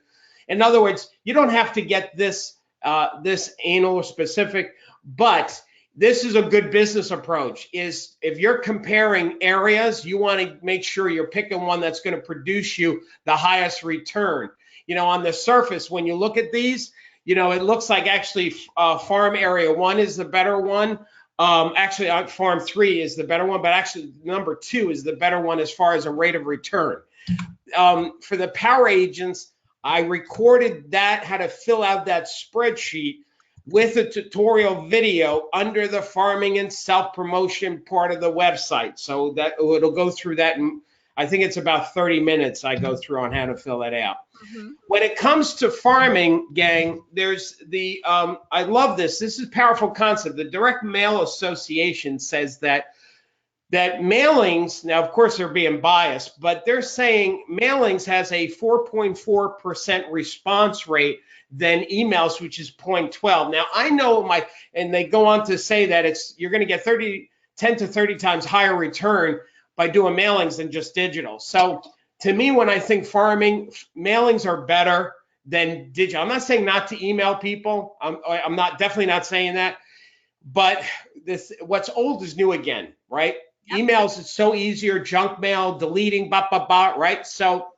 In other words, you don't have to get this anal or specific, but this is a good business approach. Is if you're comparing areas, you want to make sure you're picking one that's going to produce you the highest return. You know, on the surface, when you look at these, you know, it looks like actually farm area 1 is the better one. Actually, farm 3 is the better one, but actually number 2 is the better one as far as a rate of return. For the power agents, I recorded that, how to fill out that spreadsheet with a tutorial video under the farming and self-promotion part of the website. So that it'll go through that. And I think it's about 30 minutes I go through on how to fill that out. Mm-hmm. When it comes to farming, gang, there's the, I love this. This is a powerful concept. The Direct Mail Association says that mailings, now of course they're being biased, but they're saying mailings has a 4.4% response rate than emails, which is 0.12. Now I know and they go on to say that you're going to get 10 to 30 times higher return by doing mailings than just digital. So to me, when I think farming, mailings are better than digital. I'm not saying not to email people. I'm definitely not saying that, but what's old is new again, right? Emails, it's so easier, junk mail, deleting, right? So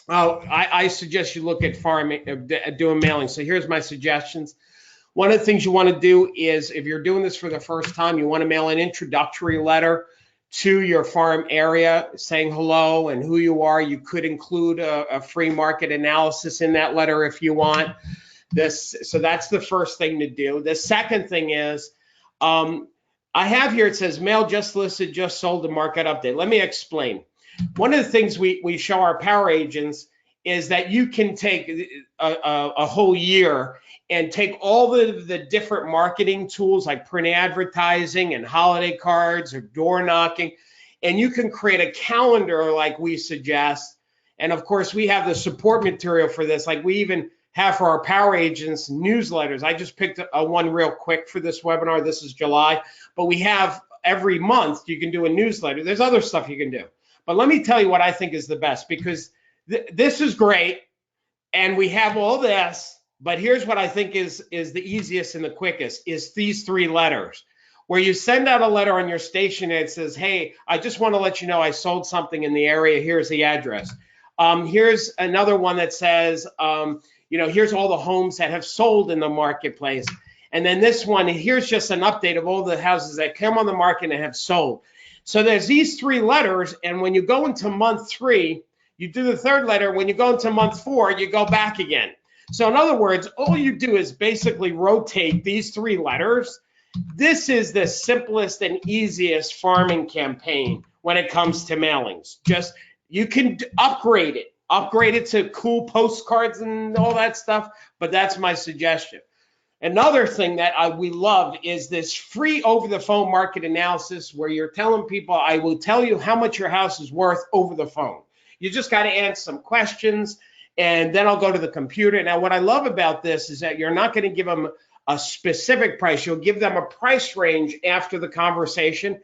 Oh, I suggest you look at farming, doing mailing. So here's my suggestions. One of the things you want to do is, if you're doing this for the first time, you want to mail an introductory letter to your farm area saying hello and who you are. You could include a free market analysis in that letter if you want. So that's the first thing to do. The second thing is, I have here, it says mail just listed, just sold, the market update. Let me explain. One of the things we show our power agents is that you can take a whole year and take all the different marketing tools like print advertising and holiday cards or door knocking, and you can create a calendar like we suggest. And of course, we have the support material for this. Like we even have for our power agents newsletters. I just picked a one real quick for this webinar. This is July, but we have every month you can do a newsletter. There's other stuff you can do. But let me tell you what I think is the best, because this is great and we have all this, but here's what I think is the easiest and the quickest is these 3 letters, where you send out a letter on your station and it says, hey, I just want to let you know I sold something in the area. Here's the address. Here's another one that says, here's all the homes that have sold in the marketplace. And then this one, here's just an update of all the houses that come on the market and have sold. So there's these 3 letters, and when you go into month 3, you do the 3rd letter. When you go into month 4, you go back again. So in other words, all you do is basically rotate these 3 letters. This is the simplest and easiest farming campaign when it comes to mailings. Just, you can upgrade it to cool postcards and all that stuff, but that's my suggestion. Another thing that we love is this free over-the-phone market analysis, where you're telling people, I will tell you how much your house is worth over the phone. You just got to answer some questions, and then I'll go to the computer. Now, what I love about this is that you're not going to give them a specific price. You'll give them a price range after the conversation.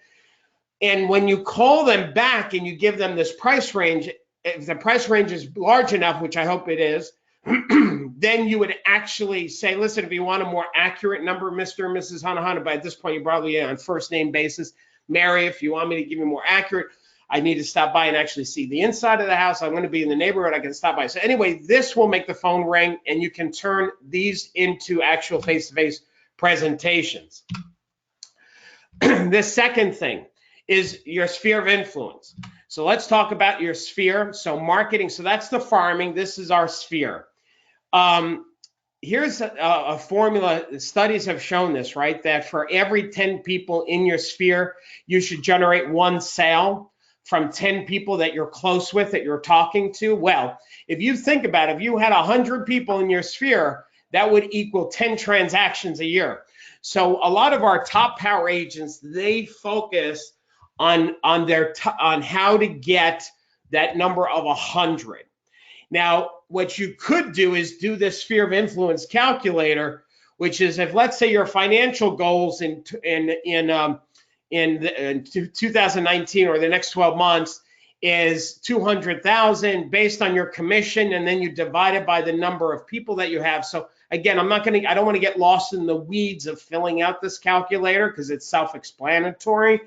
And when you call them back and you give them this price range, if the price range is large enough, which I hope it is, then you would actually say, listen, if you want a more accurate number, Mr. and Mrs. Hanahana, but at this point, you're probably on first name basis. Mary, if you want me to give you more accurate, I need to stop by and actually see the inside of the house. I'm going to be in the neighborhood. I can stop by. So anyway, this will make the phone ring, and you can turn these into actual face-to-face presentations. The second thing is your sphere of influence. So let's talk about your sphere. So marketing, so that's the farming. This is our sphere. Here's a formula. Studies have shown this, right? That for every 10 people in your sphere, you should generate 1 sale from 10 people that you're close with, that you're talking to. Well, if you think about it, if you had 100 people in your sphere, that would equal 10 transactions a year. So a lot of our top power agents, they focus on how to get that number of 100. Now, what you could do is do this sphere of influence calculator, which is, if let's say your financial goals in 2019 or the next 12 months is 200,000 based on your commission, and then you divide it by the number of people that you have. So again, I don't want to get lost in the weeds of filling out this calculator because it's self-explanatory,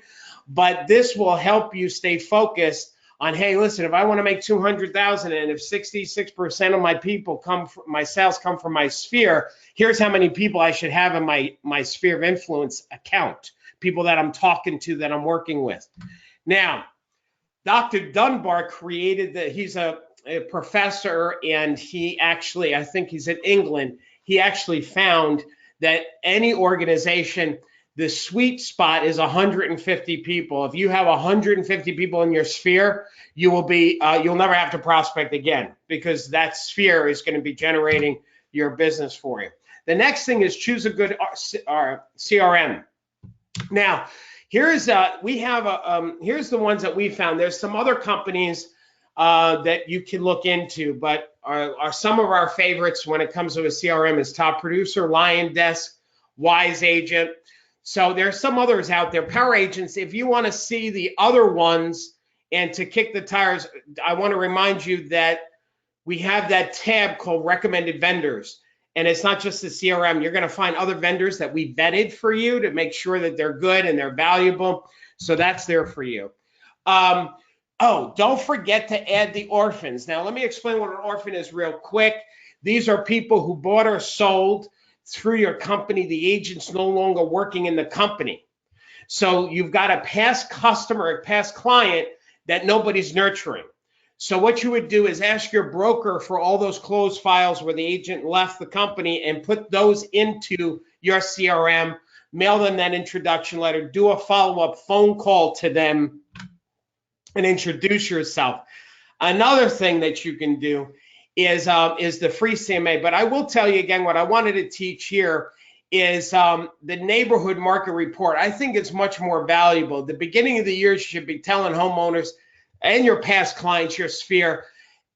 but this will help you stay focused on, hey, listen, if I want to make 200,000 and if 66% of my sales come from my sphere, here's how many people I should have in my sphere of influence account, people that I'm talking to, that I'm working with. Now, Dr. Dunbar he's a professor, and he actually, I think he's in England, he actually found that any organization, the sweet spot is 150 people. If you have 150 people in your sphere, you'll never have to prospect again, because that sphere is going to be generating your business for you. The next thing is choose a good CRM. Now, here's the ones that we found. There's some other companies that you can look into, but are some of our favorites when it comes to a CRM is Top Producer, Lion Desk, Wise Agent. So there's some others out there. Power agents, if you want to see the other ones and to kick the tires, I want to remind you that we have that tab called Recommended Vendors. And it's not just the CRM. You're going to find other vendors that we vetted for you to make sure that they're good and they're valuable. So that's there for you. Oh, don't forget to add the orphans. Now, let me explain what an orphan is real quick. These are people who bought or sold through your company. The agent's no longer working in the company. So you've got a past customer, a past client that nobody's nurturing. So what you would do is ask your broker for all those closed files where the agent left the company and put those into your CRM, mail them that introduction letter, do a follow-up phone call to them, and introduce yourself. Another thing that you can do is the free CMA. But I will tell you again, what I wanted to teach here is the neighborhood market report. I think it's much more valuable. The beginning of the year, you should be telling homeowners and your past clients, your sphere,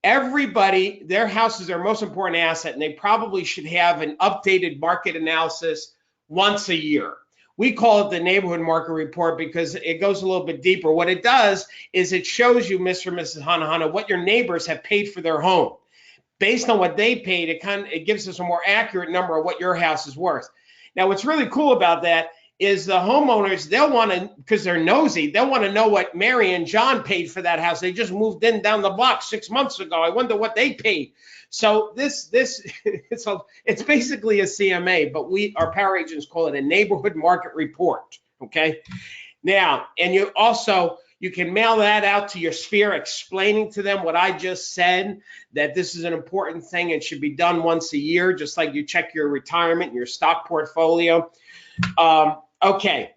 everybody, their house is their most important asset, and they probably should have an updated market analysis once a year. We call it the neighborhood market report because it goes a little bit deeper. What it does is it shows you, Mr. and Mrs. Hanahana, what your neighbors have paid for their home. Based on what they paid, it gives us a more accurate number of what your house is worth. Now, what's really cool about that is the homeowners, they'll want to, because they're nosy, they'll want to know what Mary and John paid for that house. They just moved in down the block 6 months ago. I wonder what they paid. So it's basically a CMA, but our power agents call it a neighborhood market report. Okay. Now, and you can mail that out to your sphere, explaining to them what I just said, that this is an important thing and should be done once a year, just like you check your retirement and your stock portfolio. Okay.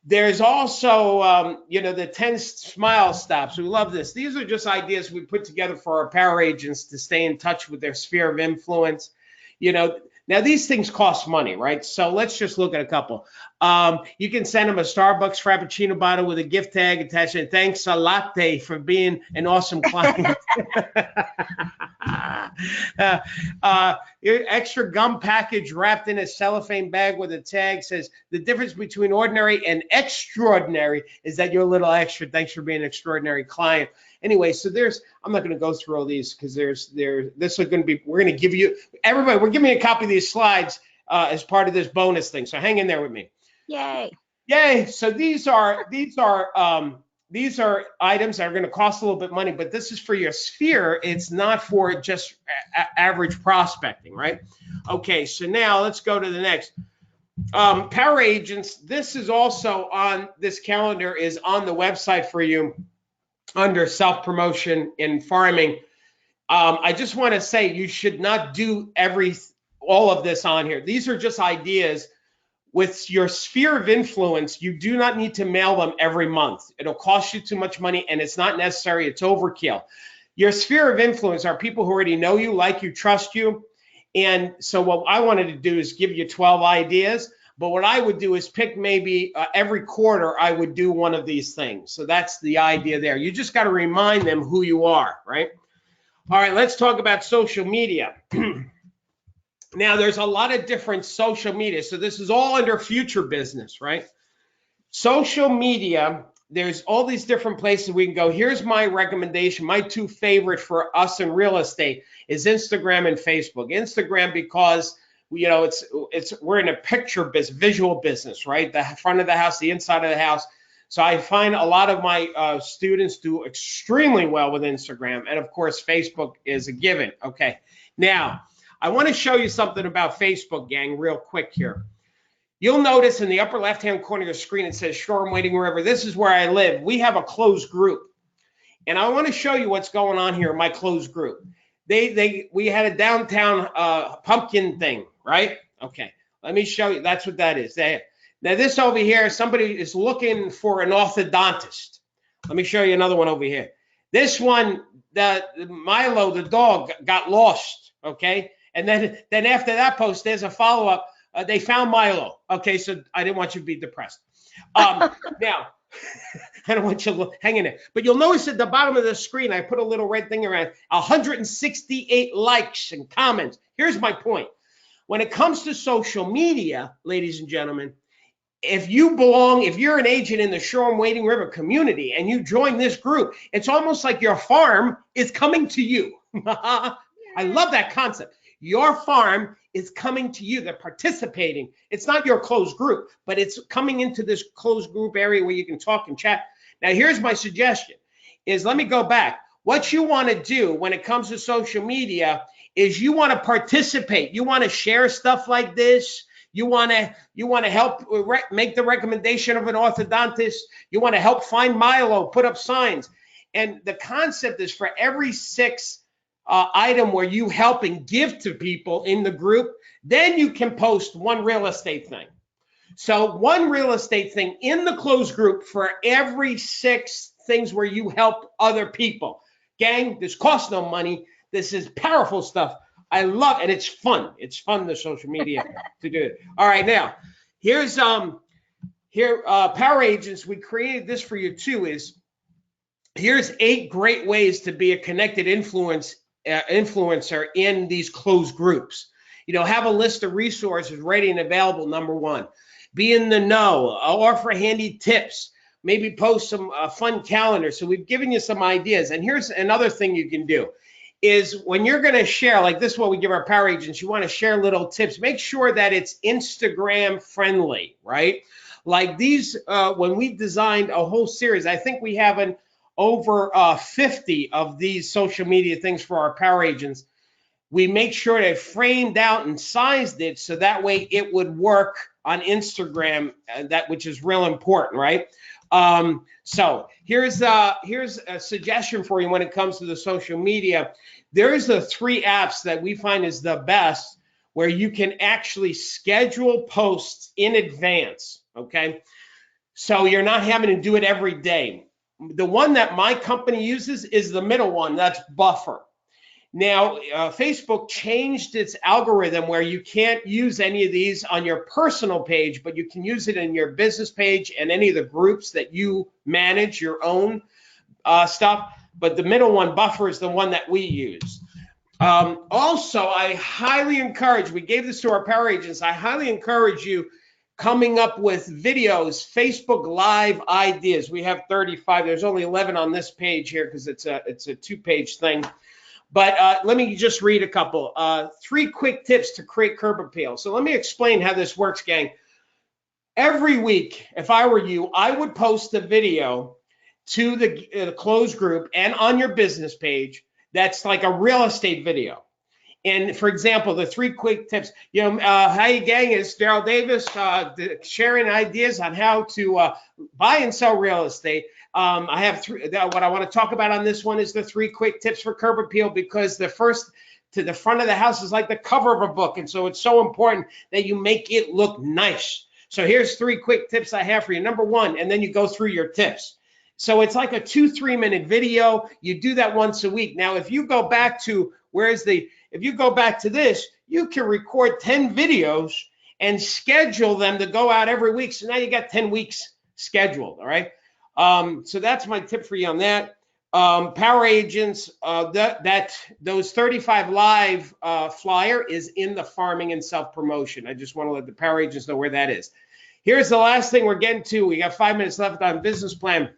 There's also, the 10 smile stops. We love this. These are just ideas we put together for our power agents to stay in touch with their sphere of influence. Now these things cost money, right? So let's just look at a couple. You can send them a Starbucks Frappuccino bottle with a gift tag attached, and thanks a latte for being an awesome client. Your extra gum package wrapped in a cellophane bag with a tag says the difference between ordinary and extraordinary is that you're a little extra. Thanks for being an extraordinary client. Anyway, so I'm not going to go through all these because we're going to give you, everybody, we're giving you a copy of these slides as part of this bonus thing. So hang in there with me. Yay. Yay. So these are items that are going to cost a little bit of money, but this is for your sphere. It's not for just average prospecting, right? Okay, so now let's go to the next. Power agents, this is also on this calendar, is on the website for you under self-promotion in farming. I just want to say you should not do all of this on here. These are just ideas. With your sphere of influence, you do not need to mail them every month. It'll cost you too much money, and it's not necessary. It's overkill. Your sphere of influence are people who already know you, like you, trust you. And so what I wanted to do is give you 12 ideas. But what I would do is pick maybe every quarter I would do one of these things. So that's the idea there. You just got to remind them who you are, right? All right, let's talk about social media. Now, there's a lot of different social media. So this is all under future business, right? Social media, there's all these different places we can go. Here's my recommendation. My two favorite for us in real estate is Instagram and Facebook. Instagram because we're in a picture business, visual business, right? The front of the house, the inside of the house. So I find a lot of my students do extremely well with Instagram. And of course, Facebook is a given. Okay. Now, I want to show you something about Facebook, gang, real quick here. You'll notice in the upper left-hand corner of your screen, it says Shoreham Wading River. This is where I live. We have a closed group. And I want to show you what's going on here in my closed group. We had a downtown pumpkin thing, right? Okay, let me show you. That's what that is. Now this over here, somebody is looking for an orthodontist. Let me show you another one over here. This one, Milo, the dog, got lost, okay? And then after that post, there's a follow-up. They found Milo. Okay, so I didn't want you to be depressed. Now, I don't want you to hang in there. But you'll notice at the bottom of the screen, I put a little red thing around 168 likes and comments. Here's my point. When it comes to social media, ladies and gentlemen, if you're an agent in the Shoreham Wading River community and you join this group, it's almost like your farm is coming to you. I love that concept. Your farm is coming to you. They're participating. It's not your closed group, but it's coming into this closed group area where you can talk and chat. Now, here's my suggestion. is, let me go back. What you want to do when it comes to social media is you want to participate. You want to share stuff like this. You want to help make the recommendation of an orthodontist. You want to help find Milo, put up signs. And the concept is for every 6 item where you help and give to people in the group, then you can post one real estate thing. So one real estate thing in the closed group for every 6 things where you help other people. Gang, this costs no money. This is powerful stuff. I love it, and it's fun. It's fun, the social media to do it. All right, now here's Power Agents. We created this for you too. Here's 8 great ways to be a connected influencer in these closed groups. Have a list of resources ready and available. Number 1, be in the know. Offer handy tips. Maybe post some fun calendars. So we've given you some ideas. And here's another thing you can do is when you're going to share, like this is what we give our Power Agents, you want to share little tips. Make sure that it's Instagram friendly, right? Like these, when we designed a whole series, I think we have over 50 of these social media things for our Power Agents. We make sure they framed out and sized it so that way it would work on Instagram, which is real important, right? So here's a suggestion for you when it comes to the social media. There's the 3 apps that we find is the best where you can actually schedule posts in advance, okay? So you're not having to do it every day. The one that my company uses is the middle one, that's Buffer. Now, Facebook changed its algorithm where you can't use any of these on your personal page, but you can use it in your business page and any of the groups that you manage, your own stuff. But the middle one, Buffer, is the one that we use. Also, I highly encourage, we gave this to our Power Agents, I highly encourage you coming up with videos, Facebook Live ideas. We have 35. There's only 11 on this page here because it's a 2-page thing. But let me just read a couple. 3 quick tips to create curb appeal. So let me explain how this works, gang. Every week, if I were you, I would post a video to the closed group and on your business page that's like a real estate video. And for example, the 3 quick tips, hi gang, it's Darryl Davis sharing ideas on how to buy and sell real estate. I have 3. What I want to talk about on this one is the 3 quick tips for curb appeal, because the first to the front of the house is like the cover of a book. And so it's so important that you make it look nice. So here's 3 quick tips I have for you. Number 1, and then you go through your tips. So it's like a 2-3 minute video. You do that once a week. Now, if you go back to, if you go back to this, you can record 10 videos and schedule them to go out every week. So now you got 10 weeks scheduled, all right? So that's my tip for you on that. Power Agents, those 35 live flyer is in the farming and self-promotion. I just want to let the Power Agents know where that is. Here's the last thing we're getting to. We got 5 minutes left on business plan.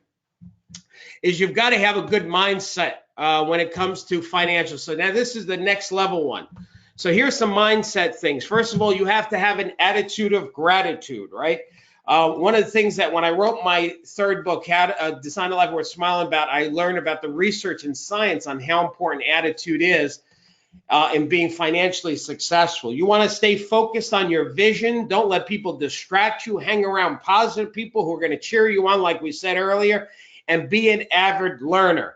Is you've got to have a good mindset when it comes to financials. So now this is the next level one. So here's some mindset things. First of all, you have to have an attitude of gratitude, right? One of the things that when I wrote my 3rd book, How to Design a Life Worth Smiling About, I learned about the research and science on how important attitude is in being financially successful. You want to stay focused on your vision. Don't let people distract you. Hang around positive people who are going to cheer you on, like we said earlier, and be an avid learner.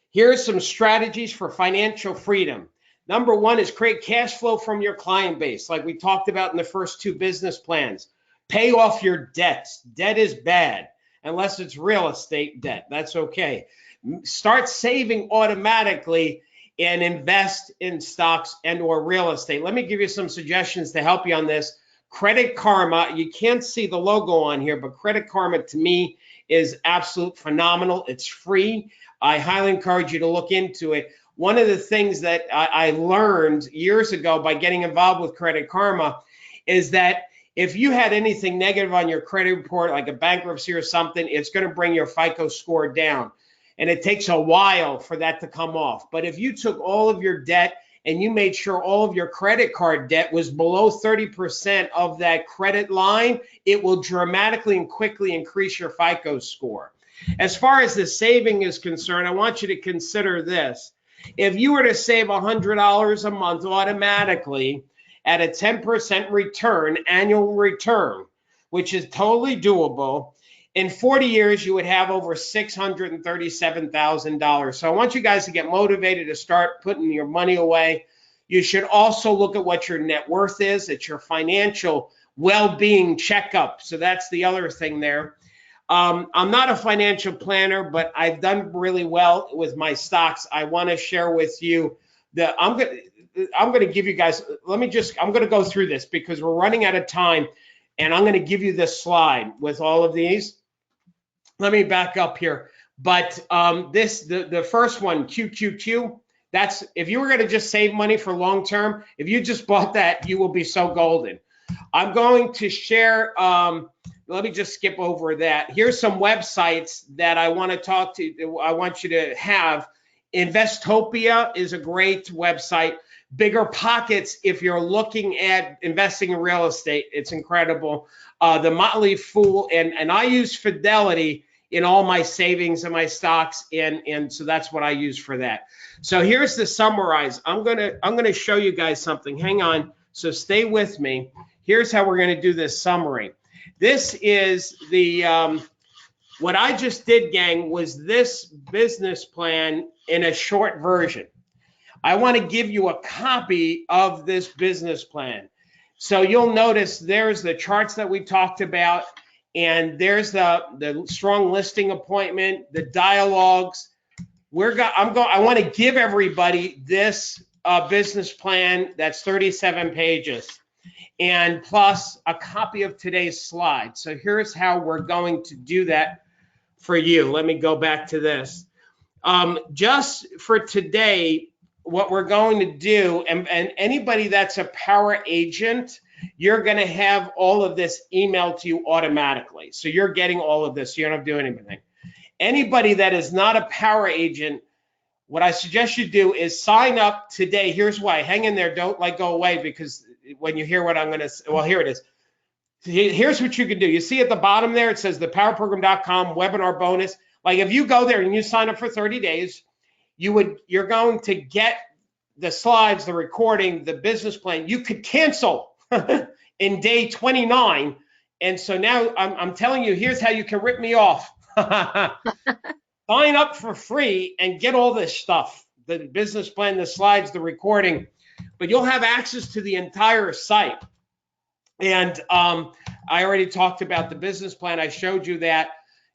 Here's some strategies for financial freedom. Number 1 is create cash flow from your client base, like we talked about in the first 2 business plans. Pay off your debts. Debt is bad, unless it's real estate debt. That's okay. Start saving automatically and invest in stocks and or real estate. Let me give you some suggestions to help you on this. Credit Karma, you can't see the logo on here, but Credit Karma to me is absolute phenomenal. It's free. I highly encourage you to look into it. One of the things that I learned years ago by getting involved with Credit Karma is that if you had anything negative on your credit report, like a bankruptcy or something, it's going to bring your FICO score down. And it takes a while for that to come off. But if you took all of your debt and you made sure all of your credit card debt was below 30% of that credit line, it will dramatically and quickly increase your FICO score. As far as the saving is concerned, I want you to consider this. If you were to save $100 a month automatically at a 10% return, annual return, which is totally doable, in 40 years, you would have over $637,000. So I want you guys to get motivated to start putting your money away. You should also look at what your net worth is. It's your financial well-being checkup. So that's the other thing there. I'm not a financial planner, but I've done really well with my stocks. I want to share with you that I'm going to give you guys, I'm going to go through this because we're running out of time, and I'm going to give you this slide with all of these. Let me back up here. But the first one, QQQ, that's if you were going to just save money for long term, if you just bought that, you will be so golden. I'm going to share, let me just skip over that. Here's some websites that I want to talk to, I want you to have. Investopia is a great website. Bigger Pockets, if you're looking at investing in real estate, it's incredible. The Motley Fool, and I use Fidelity in all my savings and my stocks, and so that's what I use for that. So here's the summarize. I'm gonna show you guys something. Hang on, so stay with me. Here's how we're gonna do this summary. This is the what I just did, gang, was this business plan in a short version. I want to give you a copy of this business plan. So you'll notice there's the charts that we talked about, and there's the strong listing appointment, the dialogues. I want to give everybody this business plan that's 37 pages, and plus a copy of today's slide. So here's how we're going to do that for you. Let me go back to this. Just for today, what we're going to do, and anybody that's a power agent, you're going to have all of this emailed to you automatically. So you're getting all of this. You don't have to do anything. Anybody that is not a power agent, what I suggest you do is sign up today. Here's why. Hang in there. Don't go away, because when you hear what I'm going to say, well, here it is. Here's what you can do. You see at the bottom there, it says thepowerprogram.com webinar bonus. Like if you go there and you sign up for 30 days, you're going to get the slides, the recording, the business plan. You could cancel in day 29. And so now I'm telling you, here's how you can rip me off. Sign up for free and get all this stuff, the business plan, the slides, the recording, but you'll have access to the entire site. And I already talked about the business plan. I showed you that.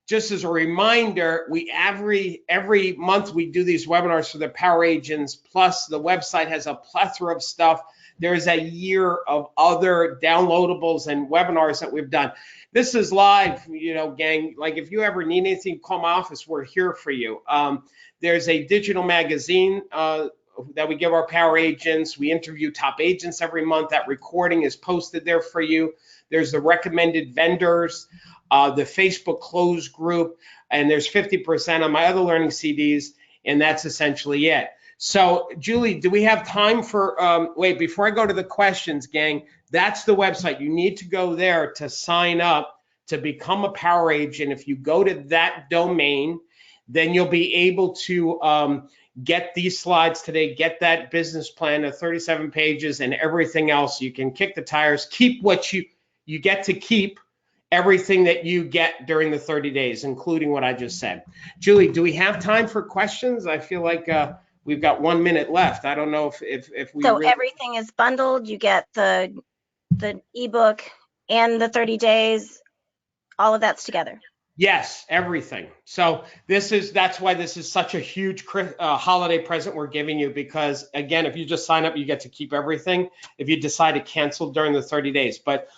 Just as a reminder, we every month we do these webinars for the power agents, plus the website has a plethora of stuff. There's a year of other downloadables and webinars that we've done. This is live, gang. Like if you ever need anything, call my office. We're here for you. There's a digital magazine that we give our power agents. We interview top agents every month. That recording is posted there for you. There's the recommended vendors, the Facebook closed group, and there's 50% on my other learning CDs, and that's essentially it. So, Julie, do we have time for, wait, before I go to the questions, gang, that's the website. You need to go there to sign up to become a power agent. If you go to that domain, then you'll be able to get these slides today, get that business plan of 37 pages and everything else. You can kick the tires, keep what you get to keep everything that you get during the 30 days, including what I just said. Julie, do we have time for questions? I feel like we've got 1 minute left. I don't know if we. So everything is bundled. You get the ebook and the 30 days. All of that's together. Yes, everything. So that's why this is such a huge holiday present we're giving you, because again, if you just sign up, you get to keep everything if you decide to cancel during the 30 days. But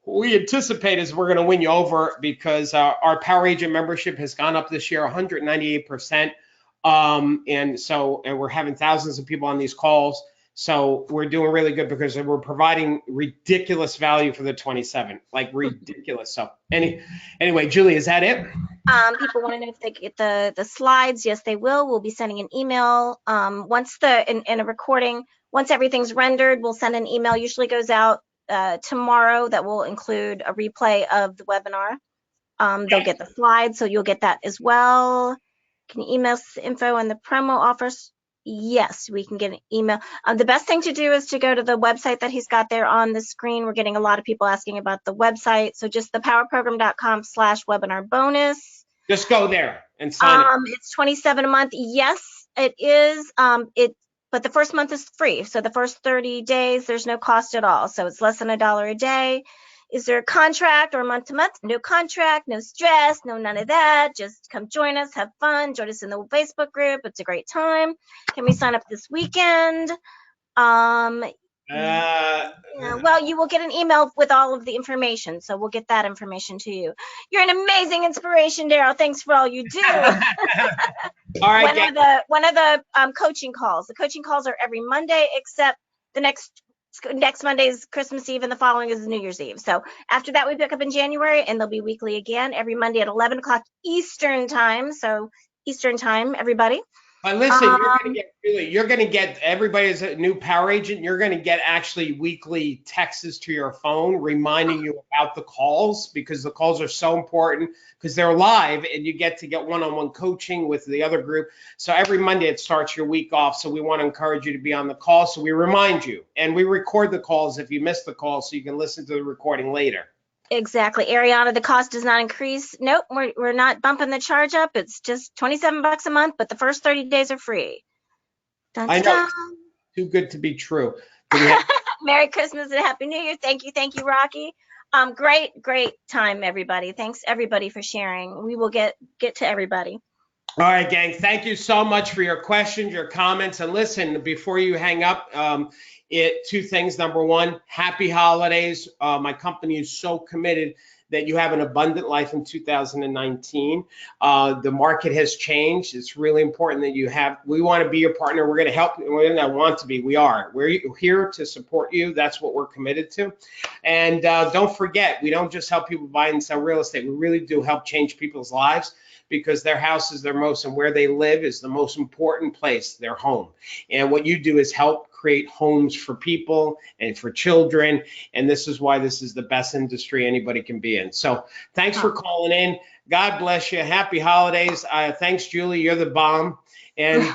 what we anticipate is we're going to win you over, because our power agent membership has gone up this year 198%. And we're having thousands of people on these calls. So we're doing really good because we're providing ridiculous value for the 27, like ridiculous. So anyway, Julie, is that it? People want to know if they get the slides. Yes, they will. We'll be sending an email once in a recording. Once everything's rendered, we'll send an email. Usually goes out tomorrow that will include a replay of the webinar. They'll get the slides, so you'll get that as well. Can you email us info on the promo offers? Yes, we can get an email. The best thing to do is to go to the website that he's got there on the screen. We're getting a lot of people asking about the website. So just thepowerprogram.com/webinar bonus. Just go there and sign up. It's $27 a month. Yes, it is. But the first month is free. So the first 30 days, there's no cost at all. So it's less than $1 a day. Is there a contract or month to month? No contract, no stress, no none of that. Just come join us, have fun, join us in the Facebook group. It's a great time. Can we sign up this weekend? Well, you will get an email with all of the information, so we'll get that information to you. You're an amazing inspiration, Darryl. Thanks for all you do. All right. One of the coaching calls. The coaching calls are every Monday, except the next Monday is Christmas Eve, and the following is New Year's Eve. So after that, we pick up in January, and they'll be weekly again every Monday at 11 o'clock Eastern time. So Eastern time, everybody. But listen, you're going to get everybody as a new power agent. You're going to get actually weekly texts to your phone reminding you about the calls, because the calls are so important because they're live and you get to get one-on-one coaching with the other group. So every Monday it starts your week off. So we want to encourage you to be on the call. So we remind you, and we record the calls if you miss the call so you can listen to the recording later. Exactly. Ariana, the cost does not increase. Nope, we're not bumping the charge up. It's just $27 a month, but the first 30 days are free. Dun, I know. dun. Too good to be true. Merry Christmas and Happy New Year. Thank you, Rocky. Great time, everybody. Thanks everybody for sharing. We will get to everybody. All right, gang. Thank you so much for your questions, your comments. And listen, before you hang up, two things. Number one, happy holidays. My company is so committed that you have an abundant life in 2019. The market has changed. It's really important that we want to be your partner. We're going to help. We're going to want to be. We are. We're here to support you. That's what we're committed to. And don't forget, we don't just help people buy and sell real estate. We really do help change people's lives, because their house is their most, and where they live is the most important place, their home. And what you do is help create homes for people and for children. And this is why this is the best industry anybody can be in. So thanks for calling in. God bless you. Happy holidays. Thanks, Julie. You're the bomb. And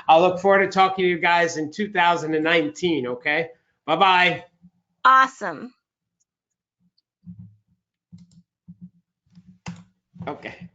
I'll look forward to talking to you guys in 2019. Okay. Bye-bye. Awesome. Okay.